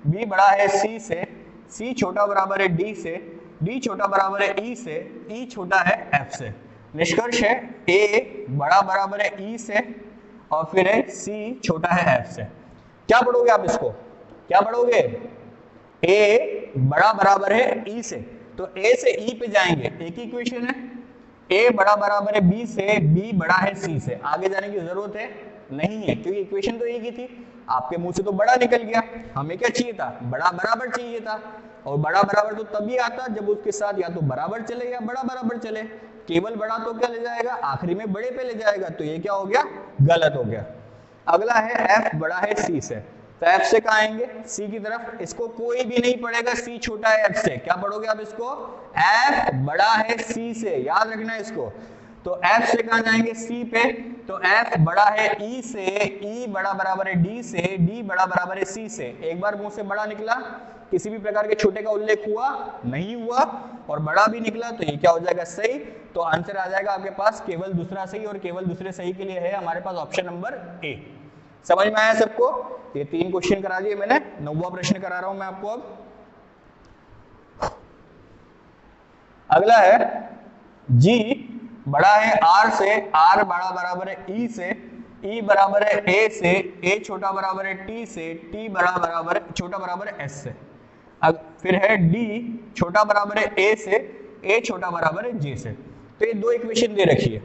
बी बड़ा है सी से, सी छोटा बराबर है डी से, डी छोटा बराबर है ई से, ई छोटा है एफ से। निष्कर्ष है ए बड़ा बराबर है ई से और फिर है सी छोटा है एफ से। क्या पढ़ोगे आप इसको, क्या पढ़ोगे, ए बड़ा बराबर है ई से, तो ए से ई पे जाएंगे, एक ही इक्वेशन है, ए बड़ा बराबर है बी से, बी बड़ा है सी से, आगे जाने की जरूरत है नहीं है क्योंकि इक्वेशन तो एक ही थी। आपके मुंह से तो बड़ा निकल गया, हमें क्या चाहिए था, बड़ा बराबर चाहिए था, और बड़ा बराबर तो तभी आता जब उसके साथ या तो बराबर चले या बड़ा बराबर चले। केवल बड़ा तो क्या ले जाएगा, आखिरी में बड़े पे ले जाएगा, तो ये क्या हो गया, गलत हो गया। अगला है एफ बड़ा है सी से, तो एफ से कहाँ आएंगे, सी की तरफ, इसको कोई भी नहीं पढ़ेगा, सी छोटा है एफ से। क्या पढ़ोगे आप इसको, एफ बड़ा है सी से, याद रखना है इसको। तो एफ से कहाँ जाएंगे, सी पे, तो एफ बड़ा है ई से, ई बड़ा बराबर है डी से, डी बड़ा बराबर है सी से। एक बार मुंह से बड़ा निकला, किसी भी प्रकार के छोटे का उल्लेख हुआ नहीं हुआ, और बड़ा भी निकला, तो ये क्या हो जाएगा, सही। तो आंसर आ जाएगा आपके पास केवल दूसरा सही, और केवल दूसरे सही के लिए है हमारे पास ऑप्शन नंबर ए। समझ में आया सबको, ये 3 क्वेश्चन करा दिए मैंने, 9वां प्रश्न करा रहा हूं मैं आपको। अब अगला है जी बड़ा है आर से, आर बड़ा बराबर है ई से, ई बराबर है ए से, ए छोटा बराबर है टी से, टी बड़ा बराबर है छोटा बराबर है एस से। अब फिर है डी छोटा बराबर है ए से, ए छोटा बराबर है जे से। तो ये 2 इक्वेशन दे रखी है।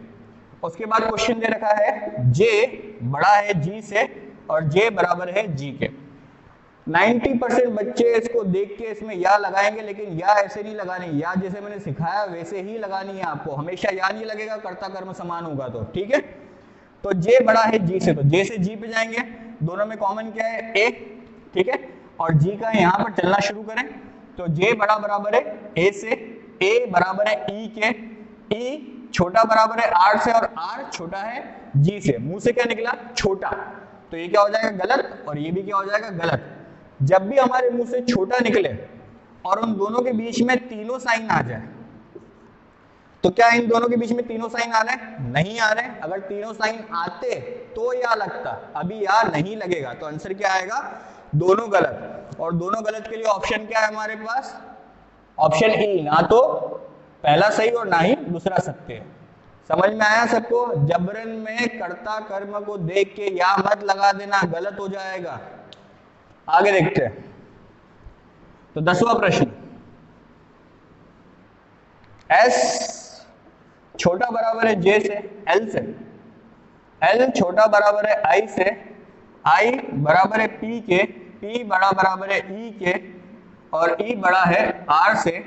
उसके बाद क्वेश्चन दे रखा है जे बड़ा है जी से और जे बराबर है जी के। 90% बच्चे इसको देख के इसमें या लगाएंगे, लेकिन या ऐसे नहीं लगानी, या जैसे मैंने सिखाया वैसे ही लगानी है आपको, हमेशा या नहीं लगेगा, कर्ता कर्म समान होगा तो, ठीक है। तो जे बड़ा है जी से, तो जे से जी पे जाएंगे, दोनों में कॉमन क्या है, ए, ठीक है, और जी का यहाँ पर चलना शुरू करें, तो जे बड़ा बराबर है ए से, ए बराबर है ई के, ई छोटा बराबर है आर से, और आर छोटा है जी से। मुंह से क्या निकला, छोटा, तो ये क्या हो जाएगा, गलत, और ये भी क्या हो जाएगा, गलत। जब भी हमारे मुंह से छोटा निकले और उन दोनों के बीच में तीनों साइन आ जाए, तो क्या इन दोनों के बीच में तीनों साइन आ रहे हैं, नहीं आ रहे। अगर तीनों साइन आते तो या लगता, अभी या नहीं लगेगा, तो आंसर क्या आएगा, दोनों गलत। और दोनों गलत के लिए ऑप्शन क्या है हमारे पास, ऑप्शन ई, ना तो पहला सही और ना ही दूसरा सत्य। समझ में आया सबको, जबरन में कर्ता कर्म को देख के या मत लगा देना, गलत हो जाएगा। आगे देखते हैं। तो 10वां प्रश्न, S छोटा बराबर है J से, L से, L छोटा बराबर है I से, I बराबर है P के, P बड़ा बराबर है E के, और E बड़ा है R से,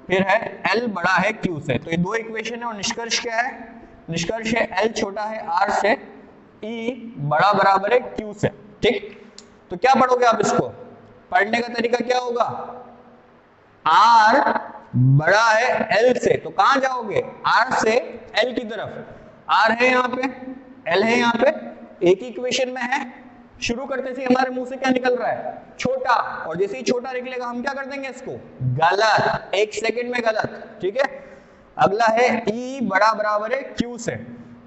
फिर है L बड़ा है Q से। तो ये 2 इक्वेशन है, और निष्कर्ष क्या है, निष्कर्ष है L छोटा है R से, E बड़ा बराबर है Q से, ठीक। तो क्या पढ़ोगे आप इसको, पढ़ने का तरीका क्या होगा, R बड़ा है L से, तो कहां जाओगे, R से L की तरफ, R है यहाँ पे, L है यहाँ पे, एक ही इक्वेशन में है। शुरू करते से हमारे मुंह से क्या निकल रहा है, छोटा, और जैसे ही छोटा निकलेगा हम क्या कर देंगे इसको, गलत, 1 सेकंड में गलत, ठीक है। अगला है E बड़ा बराबर है Q से,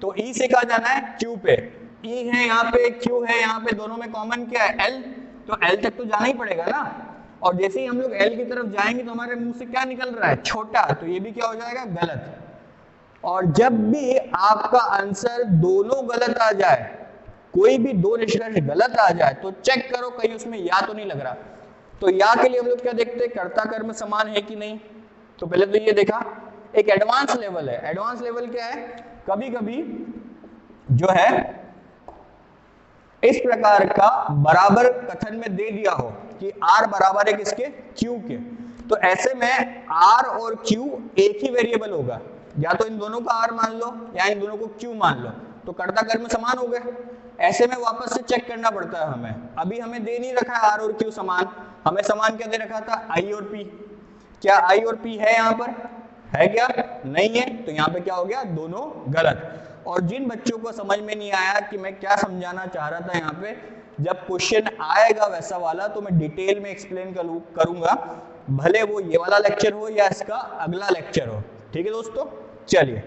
तो E से कहा जाना है Q पे, E है यहाँ पे, Q है यहाँ पे, दोनों में कॉमन क्या है, L, तो L तक तो जाना ही पड़ेगा ना। और जैसे ही हम लोग L की तरफ जाएंगे तो हमारे मुंह से क्या निकल रहा है, छोटा, तो ये भी क्या हो जाएगा, गलत। और जब भी आपका आंसर दोनों गलत आ जाए, कोई भी 2 निष्कर्ष गलत आ जाए, तो चेक करो कहीं उसमें या तो नहीं लग रहा। तो या के लिए हम लोग क्या देखते हैं, कर्ता कर्म समान है कि नहीं। तो पहले तो ये देखा, एक एडवांस लेवल है। एडवांस लेवल क्या है, कभी कभी जो है इस प्रकार का बराबर कथन में दे दिया हो कि R बराबर है किसके, Q के, तो ऐसे में R और Q एक ही वेरिएबल होगा, या तो इन दोनों का R मान लो या इन दोनों को Q मान लो, तो कर्ता कर्म समान हो गए। ऐसे में वापस से चेक करना पड़ता है हमें। अभी हमें दे नहीं रखा है आर और क्यू समान, हमें समान क्या दे रखा था, आई और पी। क्या आई और पी है यहाँ पर, है क्या, नहीं है, तो यहाँ पे क्या हो गया, दोनों गलत। और जिन बच्चों को समझ में नहीं आया कि मैं क्या समझाना चाह रहा था यहाँ पे, जब क्वेश्चन आएगा वैसा वाला तो मैं डिटेल में एक्सप्लेन करूंगा, भले वो ये वाला लेक्चर हो या इसका अगला लेक्चर हो। ठीक है दोस्तों, चलिए।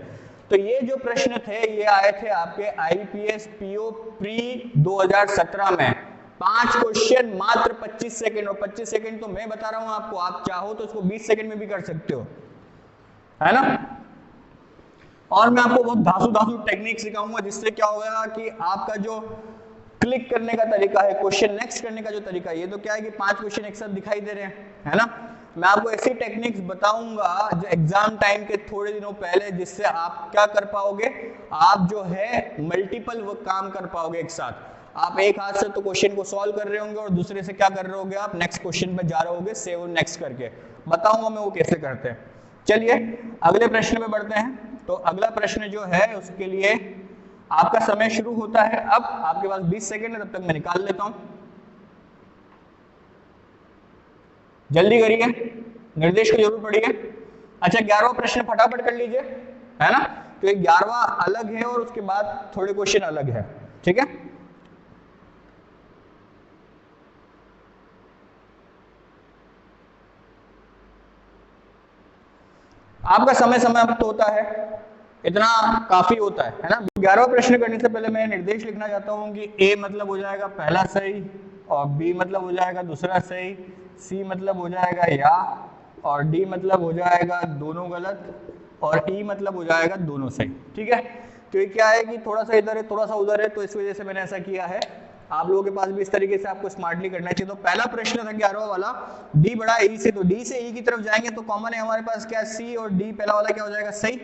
तो ये जो प्रश्न थे ये आए थे आपके आईपीएस पीओ प्री 2017 में, 5 क्वेश्चन मात्र 25 सेकंड, और 25 सेकंड तो मैं बता रहा हूं आपको, आप चाहो तो इसको 20 सेकंड में भी कर सकते हो, है ना। और मैं आपको बहुत धांसू टेक्निक सिखाऊंगा, जिससे क्या होगा कि आपका जो क्लिक करने का तरीका है, क्वेश्चन नेक्स्ट करने का जो तरीका है, ये तो क्या है कि 5 क्वेश्चन एक साथ दिखाई दे रहे हैं, है ना। मैं आपको ऐसी टेक्निक्स बताऊंगा जो एग्जाम टाइम के थोड़े दिनों पहले, जिससे आप क्या कर पाओगे, आप जो है मल्टीपल काम कर पाओगे एक साथ। आप एक हाथ से तो क्वेश्चन को सॉल्व कर रहे होंगे और दूसरे से क्या कर रहे होगे, आप नेक्स्ट क्वेश्चन पे जा रहे होगे, सेव नेक्स्ट करके बताऊंगा मैं वो कैसे करते हैं। चलिए अगले प्रश्न में बढ़ते हैं। तो अगला प्रश्न जो है उसके लिए आपका समय शुरू होता है अब, आपके पास 20 सेकंड है, तब तक मैं निकाल लेता हूं, जल्दी करिए, निर्देश को जरूर पढ़िए। अच्छा 11वां प्रश्न फटाफट कर लीजिए, है ना, तो 11वां अलग है और उसके बाद थोड़े क्वेश्चन अलग है, ठीक है। आपका समय समाप्त होता है, इतना काफी होता है ना। 11वां प्रश्न करने से पहले मैं निर्देश लिखना चाहता हूं कि ए मतलब हो जाएगा पहला सही, और बी मतलब हो जाएगा दूसरा सही, सी मतलब हो जाएगा या, और डी मतलब हो जाएगा दोनों गलत, और ई मतलब हो जाएगा दोनों सही, ठीक है। तो ये क्या है कि थोड़ा सा इधर है थोड़ा सा उधर है, तो इस वजह से मैंने ऐसा किया है। आप लोगों के पास भी इस तरीके से आपको स्मार्टली करना चाहिए। तो पहला प्रश्न था 11वां वाला, डी बड़ा ई से, तो डी से ई की तरफ जाएंगे तो कॉमन है हमारे पास क्या, सी और डी, पहला वाला क्या हो जाएगा सही,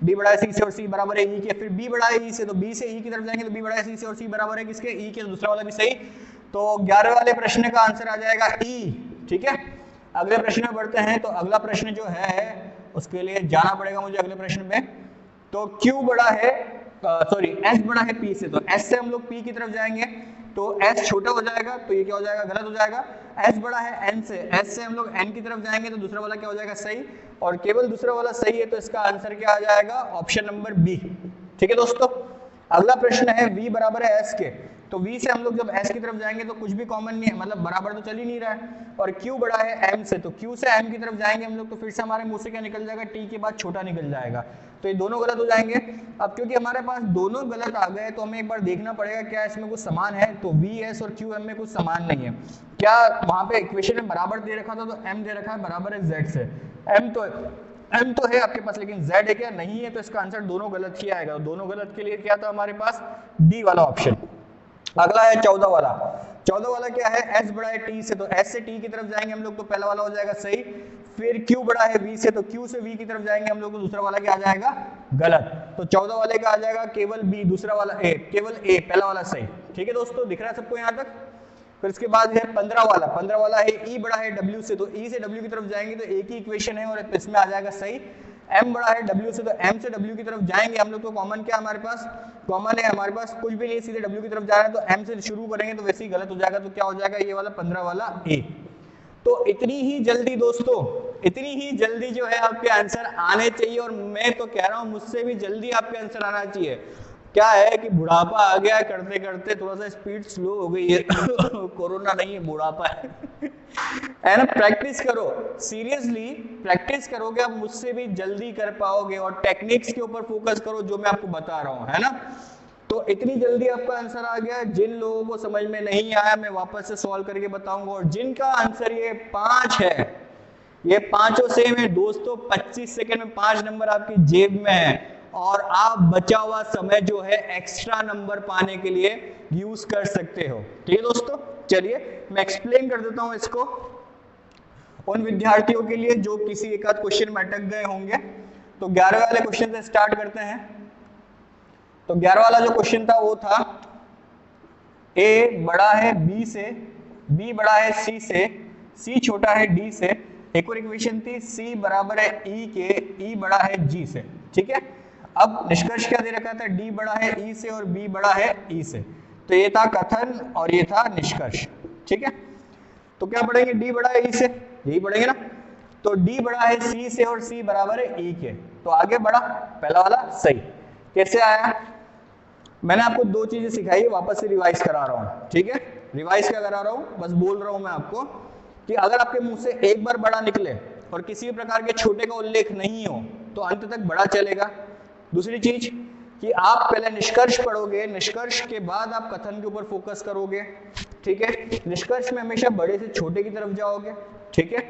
बी बड़ा है सी से और सी बराबर है ई के। फिर बी बड़ा है ई से, तो बी से ई की तरफ जाएंगे तो बी बड़ा है सी से और सी बराबर है किसके, ई के, तो दूसरा वाला भी सही। तो 11वें वाले प्रश्न का आंसर आ जाएगा ई, ठीक है। अगले प्रश्न में बढ़ते हैं। तो अगला प्रश्न जो है उसके लिए जाना पड़ेगा मुझे अगले प्रश्न में। तो क्यू बड़ा है, सॉरी एस बड़ा है पी से, तो एस से हम लोग पी की तरफ जाएंगे तो एस छोटा हो जाएगा, तो ये क्या हो जाएगा, गलत हो जाएगा। एस बड़ा है एन से, एस से हम लोग एन की तरफ जाएंगे तो दूसरा वाला क्या हो जाएगा सही, और केवल दूसरा वाला सही है, तो इसका आंसर क्या आ जाएगा, ऑप्शन नंबर बी, ठीक है दोस्तों। अगला प्रश्न है v बराबर है s के, तो v से हम लोग जब s की तरफ जाएंगे तो कुछ भी कॉमन नहीं है, मतलब बराबर तो चल ही नहीं रहा है। और q बड़ा है m से, तो q से m की तरफ जाएंगे हम लोग तो फिर से हमारे मुंह से क्या निकल जाएगा, t के बाद छोटा निकल जाएगा, तो ये दोनों गलत हो जाएंगे। अब क्योंकि हमारे पास दोनों गलत आ गए तो हमें एक बार देखना पड़ेगा क्या इसमें कुछ समान है, तो vs और qm में कुछ समान नहीं है। क्या वहां पे इक्वेशन में बराबर दे रखा था, तो m दे रखा है बराबर है z से, m तो है आपके पास, लेकिन z है क्या, नहीं है, तो इसका आंसर दोनों गलत ही आएगा। दोनों गलत के लिए क्या था हमारे पास, डी वाला ऑप्शन। अगला है 14 वाला। 14 वाला क्या है, s बड़ा है t से, तो s से t की तरफ जाएंगे हम लोग तो पहला वाला हो जाएगा सही। फिर q बड़ा है v से, तो q से v की तरफ जाएंगे हम लोग तो दूसरा वाला क्या आ जाएगा, गलत। तो 14 वाले का आ जाएगा केवल b, दूसरा वाला a, केवल a, पहला वाला सही, ठीक है दोस्तों, दिख रहा है सबको यहाँ तक। फिर इसके बाद है 15 वाला। 15 वाला है E बड़ा है W से, तो E से W की तरफ जाएंगे तो एक ही इक्वेशन है और इसमें आ जाएगा सही। M बड़ा है W से, तो M से W की तरफ जाएंगे हम लोग तो कॉमन क्या हमारे पास, कॉमन है हमारे पास कुछ भी नहीं, सीधे W की तरफ जा रहे हैं, तो M से शुरू करेंगे तो वैसे ही गलत हो जाएगा, तो क्या हो जाएगा ये वाला 15 वाला A। तो इतनी ही जल्दी दोस्तों, इतनी ही जल्दी जो है आपके आंसर आने चाहिए, और मैं तो कह रहा हूँ मुझसे भी जल्दी आपके आंसर आना चाहिए। क्या है कि बुढ़ापा आ गया है, करते करते थोड़ा सा स्पीड स्लो हो गई है कोरोना नहीं है, बुढ़ापा है ना। प्रैक्टिस करो, सीरियसली प्रैक्टिस करोगे आप मुझसे भी जल्दी कर पाओगे, और टेक्निक्स के ऊपर फोकस करो जो मैं आपको बता रहा हूँ, है ना। तो इतनी जल्दी आपका आंसर आ गया। जिन लोगों को समझ में नहीं आया मैं वापस से सॉल्व करके बताऊंगा, और जिनका आंसर ये 5 है, ये पांचों सेम है दोस्तों, 25 सेकंड में 5 नंबर आपकी जेब में है, और आप बचा हुआ समय जो है एक्स्ट्रा नंबर पाने के लिए यूज कर सकते हो, ठीक है दोस्तों। चलिए मैं एक्सप्लेन कर देता हूं इसको उन विद्यार्थियों के लिए जो किसी एक आध क्वेश्चन में अटक गए होंगे। तो 11 वाले क्वेश्चन से स्टार्ट करते हैं। तो 11 वाला जो क्वेश्चन था वो था A बड़ा है B से, B बड़ा है C से, C छोटा है D से। एक और इक्वेशन थी C बराबर है E के, E बड़ा है G से, ठीक है। अब निष्कर्ष क्या दे रखा था, D बड़ा है E से और B बड़ा है E से। तो ये था कथन और ये था निष्कर्ष। ठीक है, तो क्या पढ़ेंगे, डी बड़ा है ई से, यही पढ़ेंगे ना। तो डी बड़ा है सी से और सी बराबर है ई के, तो आगे बढ़ा पहला वाला सही। कैसे आया, मैंने आपको दो चीजें सिखाई, वापस से रिवाइज करा रहा हूं। ठीक है, रिवाइज क्या करा रहा हूं, बस बोल रहा हूं मैं आपको कि अगर आपके मुंह से एक बार बड़ा निकले और किसी भी प्रकार के छोटे का उल्लेख नहीं हो तो अंत तक बड़ा चलेगा। दूसरी चीज कि आप पहले निष्कर्ष पढ़ोगे, निष्कर्ष के बाद आप कथन के ऊपर फोकस करोगे। ठीक है, निष्कर्ष में हमेशा बड़े से छोटे की तरफ जाओगे। ठीक है,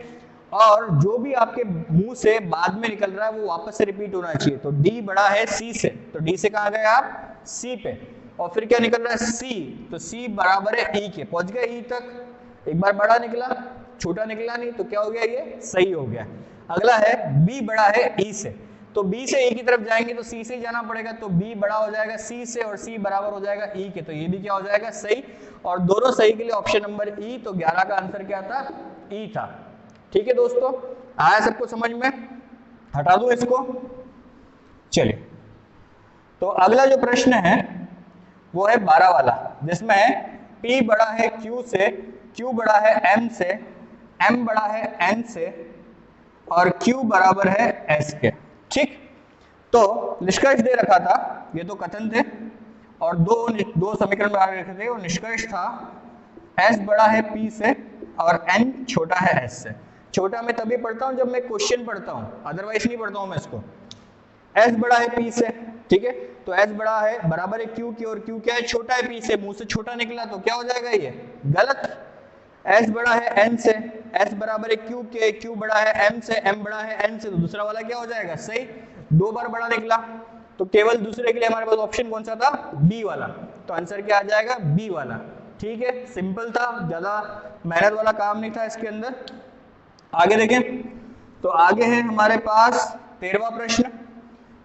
और जो भी आपके मुंह से बाद में निकल रहा है वो वापस से रिपीट होना चाहिए। तो डी बड़ा है सी से, तो डी से कहां गए आप, सी पे, और फिर क्या निकल रहा है सी, तो सी बराबर है ई के, पहुंच गए ई तक। एक बार बड़ा निकला, छोटा निकला नहीं, तो क्या हो गया, ये सही हो गया। अगला है बी बड़ा है ई से, तो बी से ए की तरफ जाएंगे तो सी से ही जाना पड़ेगा, तो बी बड़ा हो जाएगा सी से और सी बराबर हो जाएगा ई के, तो ये भी क्या हो जाएगा, सही। और दोनों सही के लिए ऑप्शन नंबर ई, तो 11 का आंसर क्या था, ई था। ठीक है दोस्तों, आया सबको समझ में, हटा दूं इसको। चलिए, तो अगला जो प्रश्न है वो है 12 वाला, जिसमें P बड़ा है Q से, Q बड़ा है M से, M बड़ा है N से और Q बराबर है S के। ठीक, तो निष्कर्ष दे रखा था, ये तो कथन थे और दो समीकरण बना रखे थे, और निष्कर्ष था S बड़ा है P से और N छोटा है S से। छोटा मैं तभी पढ़ता हूं जब मैं क्वेश्चन पढ़ता हूं, अदरवाइज नहीं पढ़ता हूं मैं इसको। S बड़ा है P से, ठीक है, तो S बड़ा है बराबर है Q की, और Q क्या है, छोटा है P से, मुंह से छोटा निकला तो क्या हो जाएगा, ये गलत। S बड़ा है N से, S बराबर है Q के, Q बड़ा है M से, M बड़ा है N से, तो दूसरा वाला क्या हो जाएगा, सही। दो बार बड़ा निकला तो केवल दूसरे के लिए हमारे पास ऑप्शन कौन सा था, B वाला, तो आंसर क्या आ जाएगा, B वाला। ठीक है, सिंपल था, ज्यादा मेहनत वाला काम नहीं था इसके अंदर। आगे देखें, तो आगे है हमारे पास 13वां प्रश्न।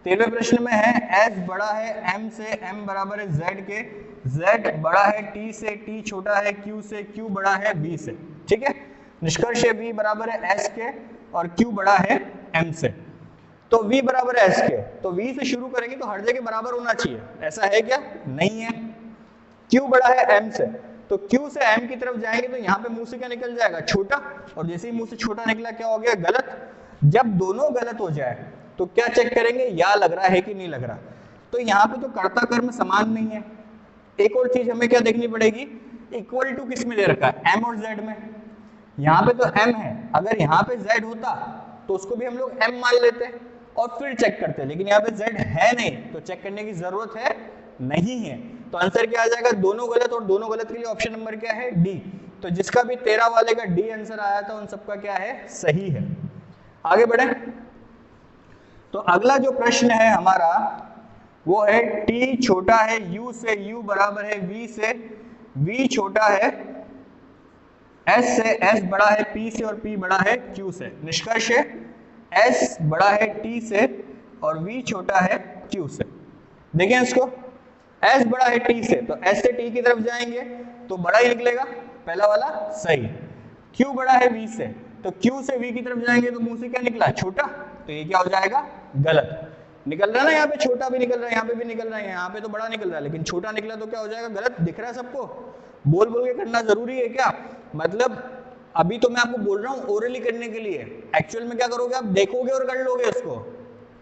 13वें प्रश्न में है S बड़ा है M से, M बराबर है Z के, Z बड़ा है T से, T छोटा है Q से, Q बड़ा है V से। ठीक है, निष्कर्ष है V बराबर है S के और Q बड़ा है M से। तो V बराबर है S के, तो V से शुरू करेंगे तो हर जगह बराबर होना चाहिए, ऐसा है क्या, नहीं है। Q बड़ा है M से, तो Q से M की तरफ जाएंगे तो यहाँ पे मुंह से क्या निकल जाएगा, छोटा, और जैसे ही मुंह से छोटा निकला क्या हो गया, गलत। जब दोनों गलत हो जाए तो क्या चेक करेंगे, या लग रहा है कि नहीं लग रहा। तो यहाँ पे तो कर्ता कर्म समान नहीं है। एक और चीज हमें क्या देखनी पड़ेगी, इक्वल टू किस में दे रखा है, M और Z में। यहाँ पे तो M है, अगर यहाँ पे Z होता तो उसको भी हम लोग M मान लेते और फिर चेक करते, लेकिन यहाँ पे Z है नहीं, तो चेक करने की जरूरत है नहीं है। तो आंसर क्या आ जाएगा, दोनों गलत, और दोनों गलत के लिए ऑप्शन नंबर क्या है, डी। तो जिसका भी 13 वाले का डी आंसर आया था उन सबका क्या है, सही है। आगे बढ़े, तो अगला जो प्रश्न है हमारा वो है T छोटा है U से, U बराबर है V से, V छोटा है S से, S बड़ा है P से और P बड़ा है Q से। निष्कर्ष है S बड़ा है T से और V छोटा है Q से। देखें इसको, S बड़ा है T से, तो S से T की तरफ जाएंगे तो बड़ा ही निकलेगा, पहला वाला सही। Q बड़ा है V से, तो Q से V की तरफ जाएंगे तो मुंह से क्या निकला, छोटा, तो ये क्या हो जाएगा, गलत। निकल रहा है ना, यहाँ पे छोटा भी निकल रहा है, यहाँ पे भी निकल रहा है, यहाँ पे तो बड़ा निकल रहा है, लेकिन छोटा निकला तो क्या हो जाएगा, गलत। दिख रहा है सबको, बोल बोल के करना जरूरी है क्या, मतलब अभी तो मैं आपको बोल रहा हूँ ओरली करने के लिए, एक्चुअल में क्या करोगे आप, देखोगे और कर लोगे उसको,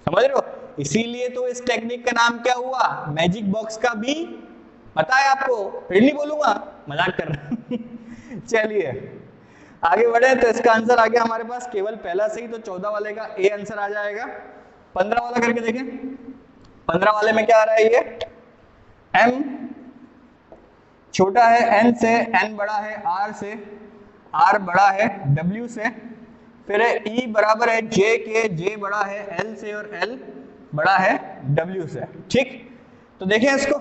समझ रहे हो। इसीलिए तो इस टेक्निक का नाम क्या हुआ, मैजिक बॉक्स का भी पता है आपको, फिर नहीं बोलूंगा, मजाक कर रहा हूं। चलिए आगे बढ़े, तो इसका आंसर आ गया हमारे पास केवल पहला सही, तो 14 वाले का ए आंसर आ जाएगा। 15 वाला करके देखें, 15 वाले में क्या आ रहा है, ये M छोटा है N से, N बड़ा है R से, R बड़ा है W से, फिर E बराबर है J के, J बड़ा है L से और L बड़ा है W से। ठीक, तो देखें इसको,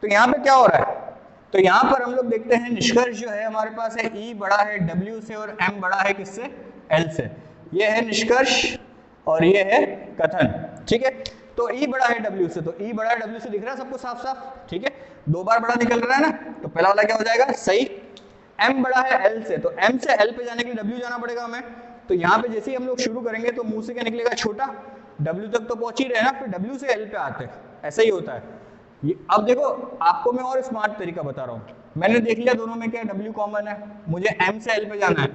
तो यहाँ पे क्या हो रहा है, तो यहाँ पर हम लोग देखते हैं निष्कर्ष जो है हमारे पास है E बड़ा है W से और M बड़ा है किससे, L से। ये है निष्कर्ष और ये है कथन। ठीक है, तो E बड़ा है W से, तो E बड़ा है W से दिख रहा है सबको साफ साफ। ठीक है, दो बार बड़ा निकल रहा है ना, तो पहला वाला क्या हो जाएगा, सही। M बड़ा है L से, तो M से L पे जाने के लिए W जाना पड़ेगा हमें, तो यहाँ पे जैसे ही हम लोग शुरू करेंगे तो मुंह से क्या निकलेगा, छोटा, W तक तो पहुंच ही रहे ना, फिर W से L पे आते हैं, ऐसा ही होता है। अब देखो आपको मैं और स्मार्ट तरीका बता रहा हूँ। मैंने देख लिया दोनों में क्या W कॉमन है, मुझे M से L पे जाना है,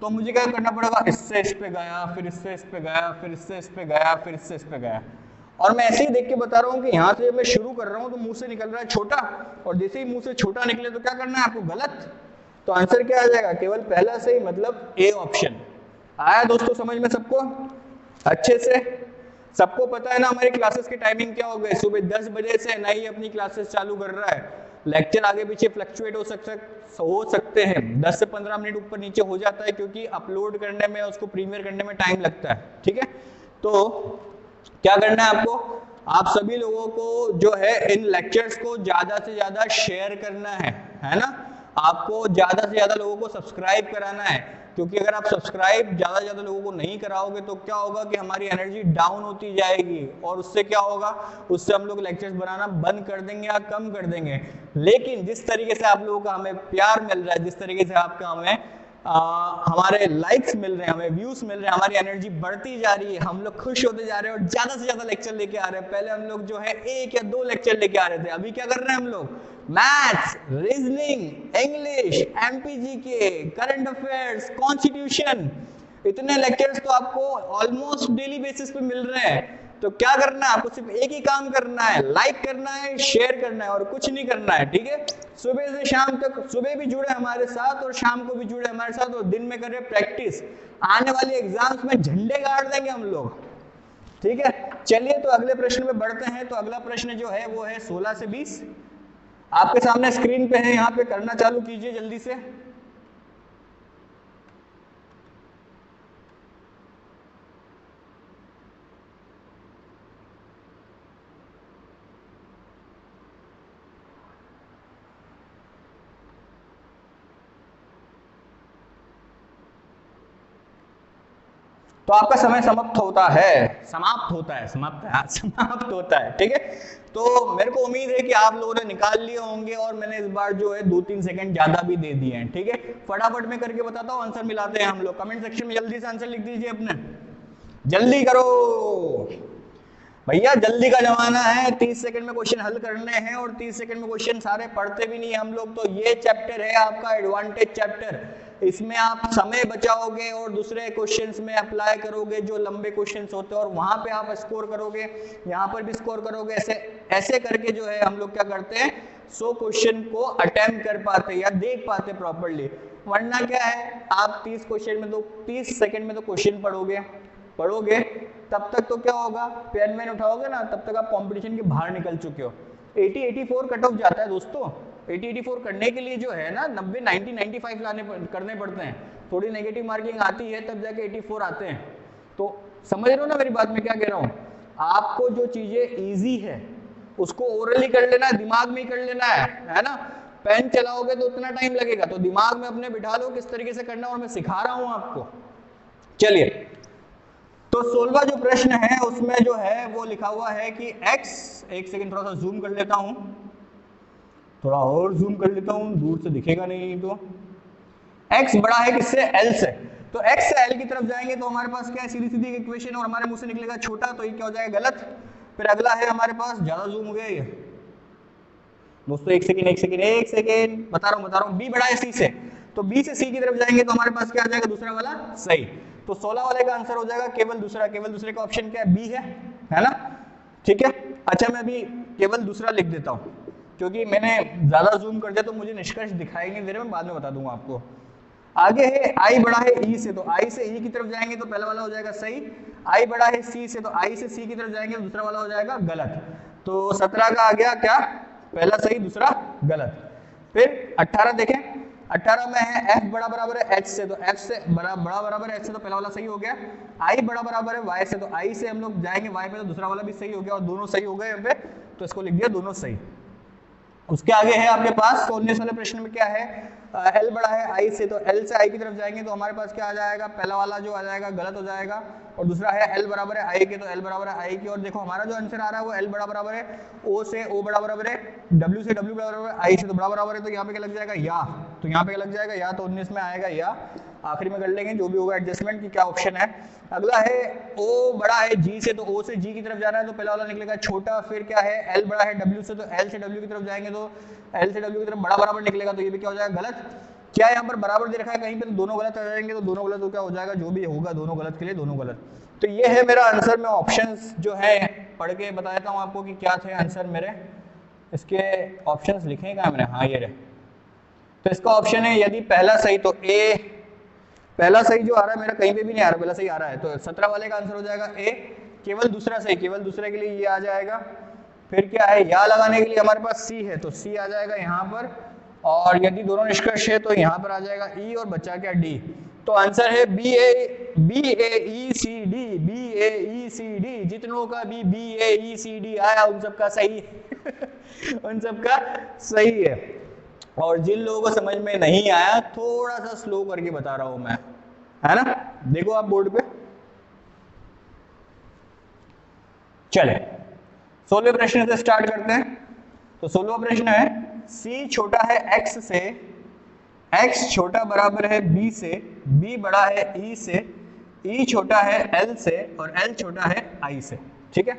तो मुझे क्या करना पड़ेगा, इससे इस पे गया, फिर इससे इस पे गया, फिर इससे इस पे गया, फिर इससे इस पे गया। और मैं ऐसे ही देख के बता रहा हूँ कि यहाँ से मैं शुरू कर रहा हूँ तो मुंह से निकल रहा है छोटा, और जैसे ही मुंह से छोटा निकले तो क्या करना है आपको, गलत। तो आंसर क्या आ जाएगा, केवल पहला सही, मतलब ए ऑप्शन। आया दोस्तों समझ में सबको अच्छे से? सबको पता है ना हमारी क्लासेस की टाइमिंग क्या हो गई, सुबह 10 बजे से नई अपनी क्लासेस चालू कर रहा है। लेक्चर आगे पीछे फ्लक्चुएट हो सकते हैं, 10 से 15 मिनट ऊपर नीचे हो जाता है, क्योंकि अपलोड करने में, उसको प्रीमियर करने में टाइम लगता है, ठीक है। तो क्या करना है आपको, आप सभी लोगों को जो है इन लेक्चर्स को ज्यादा से ज्यादा शेयर करना है ना। आपको ज्यादा से ज्यादा लोगों को सब्सक्राइब कराना है, क्योंकि अगर आप सब्सक्राइब ज्यादा से ज्यादा लोगों को नहीं कराओगे तो क्या होगा कि हमारी एनर्जी डाउन होती जाएगी, और उससे क्या होगा, उससे हम लोग लेक्चर्स बनाना बंद कर देंगे या कम कर देंगे। लेकिन जिस तरीके से आप लोगों का हमें प्यार मिल रहा है, जिस तरीके से आपका हमें हमारे लाइक्स मिल रहे हैं, हमें व्यूज मिल रहे हैं, हमारी एनर्जी बढ़ती जा रही है, हम लोग खुश होते जा रहे हैं और ज्यादा से ज्यादा लेक्चर लेके आ रहे हैं। पहले हम लोग जो है 1 या 2 लेक्चर लेके आ रहे थे, अभी क्या कर रहे हैं हम लोग, maths, reasoning, English, MP GK, current affairs, constitution, इतने लेक्चर्स तो आपको ऑलमोस्ट डेली बेसिस पे मिल रहे हैं। तो क्या करना है आपको, सिर्फ एक ही काम करना है, लाइक करना है, शेयर करना है, और कुछ नहीं करना है, ठीक है। सुबह से शाम तक, सुबह भी जुड़े हमारे साथ और शाम को भी जुड़े हमारे साथ, और दिन में करें प्रैक्टिस। आने वाले एग्जाम्स में झंडे गाड़ देंगे हम लोग, ठीक है। चलिए तो अगले प्रश्न में बढ़ते हैं। तो अगला प्रश्न जो है वो है 16 से 20, आपके सामने स्क्रीन पे है, यहाँ पे करना चालू कीजिए जल्दी से। तो आपका समय समाप्त होता है, ठीक है। तो मेरे को उम्मीद है कि आप लोगों ने निकाल लिए होंगे, और मैंने इस बार जो है 2-3 सेकंड ज्यादा भी दे दिए हैं, ठीक है। फटाफट में करके बताता हूँ, आंसर मिलाते हैं हम लोग। कमेंट सेक्शन में जल्दी से आंसर लिख दीजिए अपने, जल्दी करो भैया, जल्दी का जमाना है। 30 सेकंड में क्वेश्चन हल करने हैं, और 30 सेकंड में क्वेश्चन सारे पढ़ते भी नहीं हम लोग। तो ये चैप्टर है आपका एडवांटेज चैप्टर, इसमें आप समय बचाओगे और दूसरे क्वेश्चंस में अप्लाई करोगे जो लंबे क्वेश्चंस होते हैं, और वहां पे आप स्कोर करोगे, यहाँ पर भी स्कोर करोगे। ऐसे करके जो है हम लोग क्या करते हैं, 100 क्वेश्चन को अटेम्प्ट कर पाते या देख पाते प्रॉपर्ली। वरना क्या है, आप 30 क्वेश्चन में तो 30 सेकंड में तो क्वेश्चन पढ़ोगे, तब तक तो क्या होगा, पेन में उठाओगे ना, तब तक आप कंपटीशन के बाहर निकल चुके हो। 80-84 कट ऑफ जाता है दोस्तों। 80-84 करने के लिए जो है ना 90-90-95 करने पड़ते हैं। थोड़ी नेगेटिव मार्किंग आती है तब जाके 84 आते हैं। तो समझ रहे हो ना मेरी बात, में क्या कह रहा हूँ। आपको जो चीजें इजी है उसको ओरली कर लेना है, दिमाग में ही कर लेना है ना। पेन चलाओगे तो उतना टाइम लगेगा, तो दिमाग में अपने बिठा लो किस तरीके से करना, और मैं सिखा रहा हूं आपको। चलिए, तो 16वां जो प्रश्न है उसमें जो है वो लिखा हुआ है कि x, एक सेकंड थोड़ा सा जूम कर लेता हूं, थोड़ा और जूम कर लेता हूं, दूर से दिखेगा नहीं। तो x बड़ा है किससे, l से। तो x से l की तरफ जाएंगे तो हमारे पास क्या है, सीधी सीधी इक्वेशन, और हमारे मुंह से निकलेगा छोटा, तो ये क्या हो जाएगा, गलत। फिर अगला है हमारे पास, ज्यादा जूम हो गया ये दोस्तों, एक सेकंड बता रहा हूं, b बड़ा है c से, तो b से c की तरफ जाएंगे तो हमारे पास क्या आ जाएगा, दूसरा वाला सही। तो 16 वाले का आंसर हो जाएगा केवल दूसरे का ऑप्शन क्या है, बी है ना, ठीक है। अच्छा, मैं अभी केवल दूसरा लिख देता हूं, क्योंकि मैंने ज्यादा जूम कर दिया तो मुझे निष्कर्ष दिखाई नहीं दे रहे, मैं बाद में बता दूंगा आपको। आगे है i बड़ा है e से, तो i से e की तरफ जाएंगे तो पहला वाला हो जाएगा सही। i बड़ा है c से, तो i से c की तरफ जाएंगे तो दूसरा वाला हो जाएगा गलत। तो 17 का आ गया क्या, पहला सही दूसरा गलत। फिर 18 देखें, 18 में है f बड़ा बराबर है h से, तो f से बड़ा बराबर है h से, तो पहला वाला सही हो गया। i बड़ा बराबर है y से, तो i से हम लोग जाएंगे y पे, तो दूसरा वाला भी सही हो गया, और दोनों सही हो गए यहाँ पे, तो इसको लिख दिया दोनों सही। उसके आगे है आपके पास 19 वाले प्रश्न में क्या है, l बड़ा है i से, तो l से i की तरफ जाएंगे तो हमारे पास क्या आ जाएगा, पहला वाला जो आ जाएगा गलत हो जाएगा, और दूसरा है L बराबर है I के, तो L बराबर है I के। और देखो हमारा जो आंसर आ रहा है वो L बड़ा बराबर है O से, O बड़ा बराबर है W से, W बड़ा बराबर है I से, तो बड़ा बराबर है, तो यहाँ पे क्या लग जाएगा या, तो यहाँ पे क्या लग जाएगा या, तो 19 में आएगा या। आखिरी में कर लेंगे जो भी होगा एडजस्टमेंट की क्या ऑप्शन है। अगला है O बड़ा है G से, तो O से G की तरफ जाना है तो पहला वाला निकलेगा छोटा, फिर क्या है L बड़ा है W से, तो L से W की तरफ जाएंगे तो L से W की तरफ बड़ा बराबर निकलेगा, तो ये भी क्या हो जाएगा गलत। क्या यहाँ पर बराबर दे रखा है कहीं पे, तो दोनों गलत आ जाएंगे, तो दोनों गलत तो क्या हो जाएगा, जो भी होगा दोनों गलत के लिए दोनों गलत। तो ये है मेरा आंसर। मैं ऑप्शंस जो है पढ़ के बता देता हूँ आपको कि क्या थे आंसर मेरे। इसके ऑप्शंस लिखे क्या मैंने, हाँ ये रहे। तो इसका ऑप्शन है यदि पहला सही तो ए, पहला सही जो आ रहा है मेरा कहीं पे भी नहीं आ रहा, पहला सही आ रहा है, तो 17 वाले का आंसर हो जाएगा ए। केवल दूसरा सही, केवल दूसरे के लिए ये आ जाएगा। फिर क्या है, या लगाने के लिए हमारे पास सी है, तो सी आ जाएगा यहाँ पर। और यदि दोनों निष्कर्ष है तो यहाँ पर आ जाएगा ई, और बचा क्या डी। तो आंसर है बी ए ई सी डी, बी ए ई सी डी। जितनों का भी बी ए ई सी डी आया उन सबका सही उन सबका सही है। और जिन लोगों को समझ में नहीं आया थोड़ा सा स्लो करके बता रहा हूं मैं, है ना। देखो आप बोर्ड पे। चले 16वें प्रश्न से स्टार्ट करते हैं। तो 16वां प्रश्न है C छोटा है x से, x छोटा बराबर है b से, b बड़ा है e से, e छोटा है l से, और l छोटा है i से। ठीक है,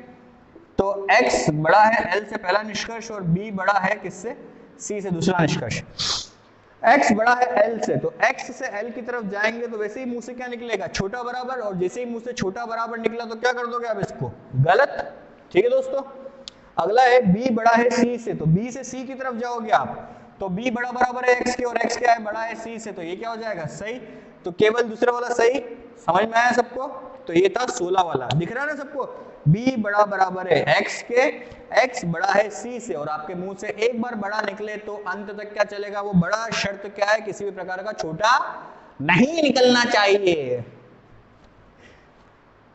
तो x बड़ा है l से पहला निष्कर्ष, और b बड़ा है किससे, C से दूसरा निष्कर्ष। x बड़ा है l से, तो x से l की तरफ जाएंगे तो वैसे ही मुंह से क्या निकलेगा, छोटा बराबर। और जैसे ही मुंह से छोटा बराबर निकला तो क्या कर दोगे आप इसको, गलत। ठीक है दोस्तों। अगला है b बड़ा है c से, तो b से c की तरफ जाओगे आप, तो b बड़ा बराबर है x के, और x क्या है, बड़ा है c से, तो ये क्या हो जाएगा, सही। तो केवल दूसरा वाला सही। समझ में आया सबको। तो ये था 16 वाला, दिख रहा है ना सबको। b बड़ा बराबर है x के, x बड़ा है c से, और आपके मुंह से एक बार बड़ा निकले तो अंत तक क्या चलेगा, वो बड़ा। शर्त क्या है, किसी भी प्रकार का छोटा नहीं निकलना चाहिए।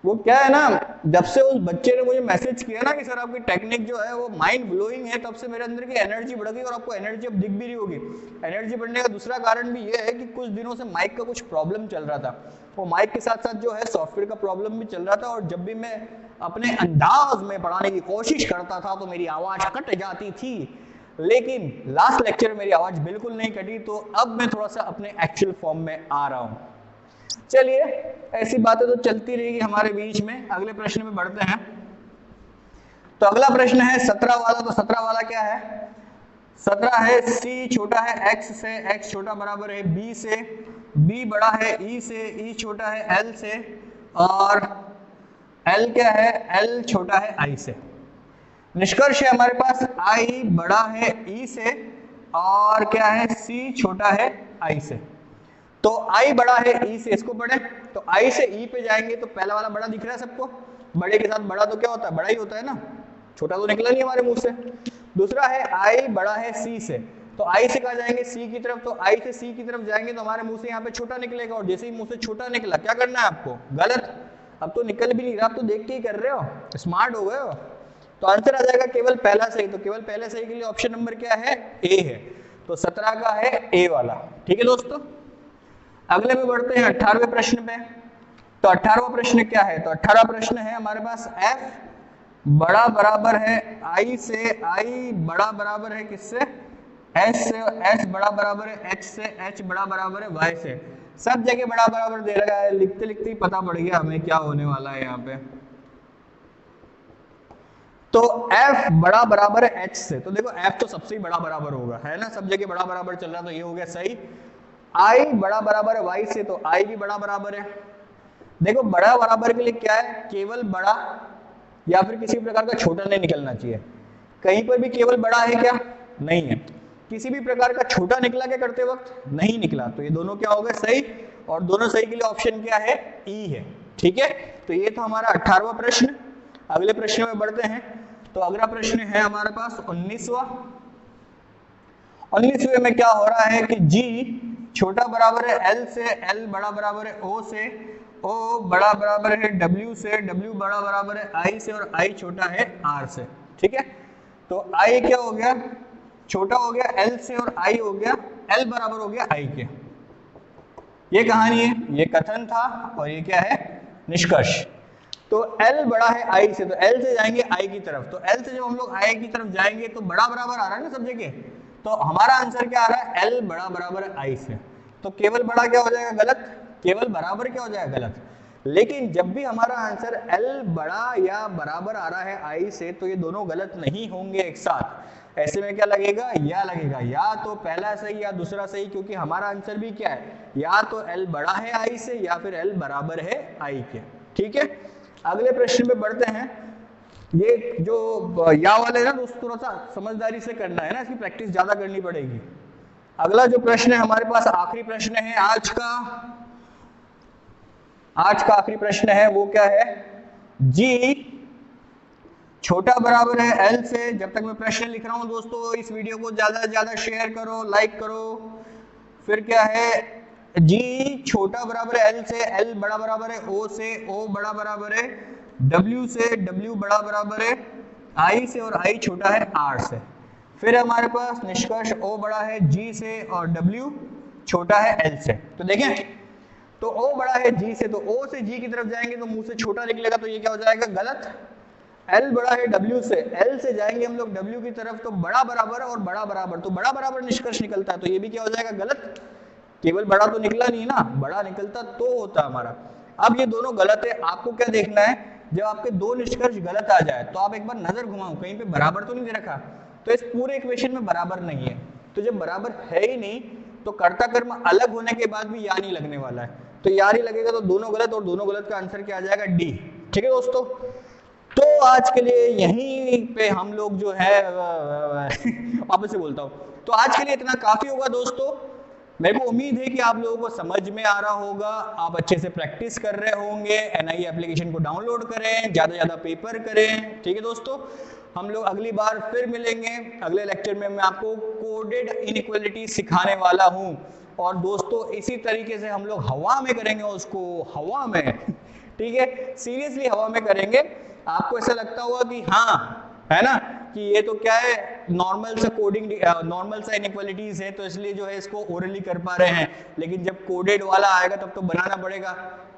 वो क्या है ना, जब से उस बच्चे ने मुझे मैसेज किया ना कि सर आपकी टेक्निक जो है वो माइंड ब्लोइंग है, तब से मेरे अंदर की एनर्जी बढ़ गई। और आपको एनर्जी अब दिख भी रही होगी। एनर्जी बढ़ने का दूसरा कारण भी ये है कि कुछ दिनों से माइक का कुछ प्रॉब्लम चल रहा था। वो माइक के साथ साथ जो है सॉफ्टवेयर का प्रॉब्लम भी चल रहा था, और जब भी मैं अपने अंदाज में पढ़ाने की कोशिश करता था तो मेरी आवाज कट जाती थी। लेकिन लास्ट लेक्चर में मेरी आवाज बिल्कुल नहीं कटी, तो अब मैं थोड़ा सा अपने एक्चुअल फॉर्म में आ रहा हूं। चलिए, ऐसी बातें तो चलती रहेगी हमारे बीच में। अगले प्रश्न में बढ़ते हैं। तो अगला प्रश्न है 17 वाला। तो 17 वाला क्या है, 17 है C छोटा है x से, x छोटा बराबर है b से, b बड़ा है e से, e छोटा है l से, और l क्या है, l छोटा है i से। निष्कर्ष है हमारे पास i बड़ा है e से, और क्या है, c छोटा है i से। तो i बड़ा है e से, इसको पढ़े तो i से e पे जाएंगे तो पहला वाला बड़ा दिख रहा है सबको। बड़े के साथ बड़ा तो क्या होता है, बड़ा ही होता है ना, छोटा तो निकला नहीं हमारे मुंह से। दूसरा है i बड़ा है c से, तो i से कहाँ जाएंगे, c की तरफ। तो i से c की तरफ जाएंगे तो हमारे मुंह से यहाँ पे छोटा निकलेगा, और जैसे ही मुंह से छोटा निकला क्या करना है आपको, गलत। अब तो निकल भी नहीं रहा, आप तो देख के ही कर रहे हो, स्मार्ट हो गए हो। तो आंसर आ जाएगा केवल पहला सही। तो केवल पहले सही के लिए ऑप्शन नंबर क्या है, ए है। तो 17 का है ए वाला। ठीक है दोस्तों। अगले में बढ़ते हैं 18वें प्रश्न पे। तो 18वां प्रश्न क्या है, तो 18वां प्रश्न है हमारे पास f बड़ा बराबर है i से, i बड़ा बराबर है किससे, s से, s बड़ा बराबर है h से, h बड़ा बराबर है y से। सब जगह बड़ा बराबर दे रखा है, लिखते लिखते ही पता पड़ गया हमें क्या होने वाला है यहाँ पे। तो f बड़ा बराबर है h से, तो देखो f तो सबसे ही बड़ा बराबर होगा, है ना, सब जगह बड़ा बराबर चल रहा, तो ये हो गया सही। i बड़ा बराबर है y से, तो i भी बड़ा बराबर है। देखो बड़ा बराबर के लिए क्या है, केवल बड़ा या फिर किसी प्रकार का छोटा नहीं निकलना चाहिए। कहीं पर भी केवल बड़ा है क्या, नहीं है। किसी भी प्रकार का छोटा निकला क्या करते वक्त, नहीं निकला। तो ये दोनों क्या हो गए, सही। और दोनों सही के लिए ऑप्शन क्या है, ई है। ठीक है, तो ये था हमारा 18वां प्रश्न। अगले प्रश्न में बढ़ते हैं। तो अगला प्रश्न है हमारे पास 19वां। 19वें में क्या हो रहा है कि G छोटा बराबर है L से, L बड़ा बराबर है O से, O बड़ा बराबर है W से, W बड़ा बराबर है I से, और I छोटा है R से। ठीक है, तो I क्या हो गया, छोटा हो गया L से, और I हो गया, L बराबर हो गया I के। ये कहानी है, ये कथन था, और ये क्या है, निष्कर्ष। तो L बड़ा है I से, तो L से जाएंगे I की तरफ, तो L से जब हम लोग I की तरफ जाएंगे तो बड़ा बराबर आ रहा है ना सब जगह, तो हमारा आंसर क्या आ रहा है, L बड़ा बराबर I से। तो केवल बड़ा क्या हो जाएगा, गलत, केवल बराबर क्या हो जाएगा, गलत। लेकिन जब भी हमारा आंसर L बड़ा या बराबर आ रहा है I से, तो ये दोनों गलत नहीं होंगे एक साथ। ऐसे में क्या लगेगा, या लगेगा, या तो पहला सही या दूसरा सही, क्योंकि हमारा आंसर भी क्या है, या तो L बड़ा है I से या फिर L बराबर है I के। ठीक है, अगले प्रश्न पे बढ़ते हैं। ये जो या वाले है ना दोस्तों, थोड़ा सा समझदारी से करना है ना, इसकी प्रैक्टिस ज्यादा करनी पड़ेगी। अगला जो प्रश्न है हमारे पास, आखिरी प्रश्न है आज का आखिरी प्रश्न है, वो क्या है, G छोटा बराबर है L से। जब तक मैं प्रश्न लिख रहा हूं दोस्तों, इस वीडियो को ज्यादा से ज्यादा शेयर करो, लाइक करो। फिर क्या है, G छोटा बराबर है L से, L बड़ा बराबर है O से, O बड़ा बराबर है W से, W बड़ा बराबर है I से, और I छोटा है R से। फिर हमारे पास निष्कर्ष O बड़ा है G से और W छोटा है L से। तो देखें, तो O बड़ा है G से, तो O से G की तरफ जाएंगे तो मुंह से छोटा निकलेगा, तो ये क्या हो जाएगा, गलत। L बड़ा है W से, L से जाएंगे हम लोग W की तरफ, तो बड़ा बराबर और बड़ा बराबर, तो बड़ा बराबर निष्कर्ष निकलता है, तो ये भी क्या हो जाएगा, गलत। केवल बड़ा तो निकला नहीं ना, बड़ा निकलता तो होता हमारा। अब ये दोनों गलत है, आपको क्या देखना है, जब आपके दो निष्कर्ष गलत आ जाए तो आप एक बार नजर घुमाओ, कहीं पे बराबर तो नहीं दे रखा, तो इस पूरे इक्वेशन में बराबर नहीं है। तो जब बराबर है ही नहीं, तो कर्ता कर्म अलग होने के बाद भी या नहीं लगने वाला है, तो या नहीं लगेगा, तो दोनों गलत, और दोनों गलत का आंसर क्या आ जाएगा, डी। ठीक है दोस्तों, तो आज के लिए यहीं पे हम लोग जो है वापस से बोलता हूँ, तो आज के लिए इतना काफी होगा दोस्तों। मेरे को उम्मीद है कि आप लोगों को समझ में आ रहा होगा, आप अच्छे से प्रैक्टिस कर रहे होंगे। NIE एप्लीकेशन को डाउनलोड करें, ज्यादा से ज्यादा पेपर करें। ठीक है दोस्तों, हम लोग अगली बार फिर मिलेंगे। अगले लेक्चर में मैं आपको कोडेड इनइक्वालिटी सिखाने वाला हूं, और दोस्तों इसी तरीके से हम लोग हवा में करेंगे उसको, हवा में ठीक है, सीरियसली हवा में करेंगे। आपको ऐसा लगता होगा कि हाँ, है ना, कि ये तो क्या है, नॉर्मल सा कोडिंग, नॉर्मल सा इनइक्वालिटीज है, तो इसलिए जो है इसको ओरली कर पा रहे हैं। लेकिन जब कोडेड वाला आएगा तब तो बनाना पड़ेगा,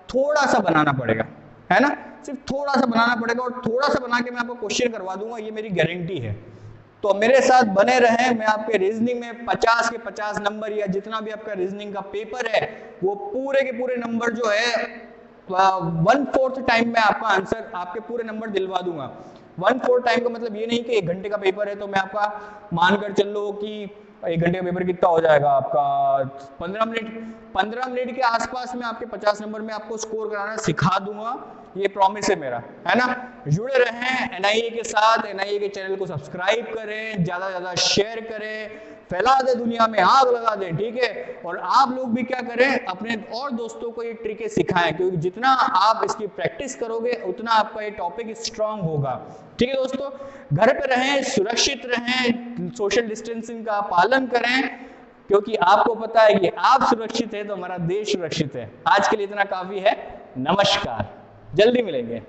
थोड़ा सा बनाना पड़ेगा, है ना, सिर्फ थोड़ा सा बनाना पड़ेगा, और थोड़ा सा बना के मैं आपको क्वेश्चन करवा दूंगा, ये मेरी गारंटी है। तो मेरे साथ बने रहें। मैं आपके रीजनिंग में 50 के 50 नंबर, या जितना भी आपका रीजनिंग का पेपर है, वो पूरे के पूरे नंबर जो है 1/4 टाइम में आपका आंसर, आपके पूरे नंबर दिलवा दूंगा। 1/4 टाइम का मतलब ये नहीं कि 1 घंटे का पेपर है तो मैं आपका मानकर चल लो कि 1 घंटे का पेपर कितना हो जाएगा आपका, 15 मिनट के आसपास में आपके 50 नंबर में आपको स्कोर कराना सिखा दूंगा, ये प्रॉमिस है मेरा, है ना। जुड़े रहें NIE के साथ, NIE के चैनल को सब्सक्राइब करें, ज्यादा से ज्यादा शेयर करें, फैला दे, दुनिया में आग लगा दें। ठीक है, और आप लोग भी क्या करें, अपने और दोस्तों को ये ट्रिकें सिखाएं, क्योंकि जितना आप इसकी प्रैक्टिस करोगे उतना आपका ये टॉपिक स्ट्रांग होगा। ठीक है दोस्तों, घर पे रहें, सुरक्षित रहें, सोशल डिस्टेंसिंग का पालन करें, क्योंकि आपको पता है कि आप सुरक्षित है तो हमारा देश सुरक्षित है। आज के लिए इतना काफी है, नमस्कार, जल्दी मिलेंगे।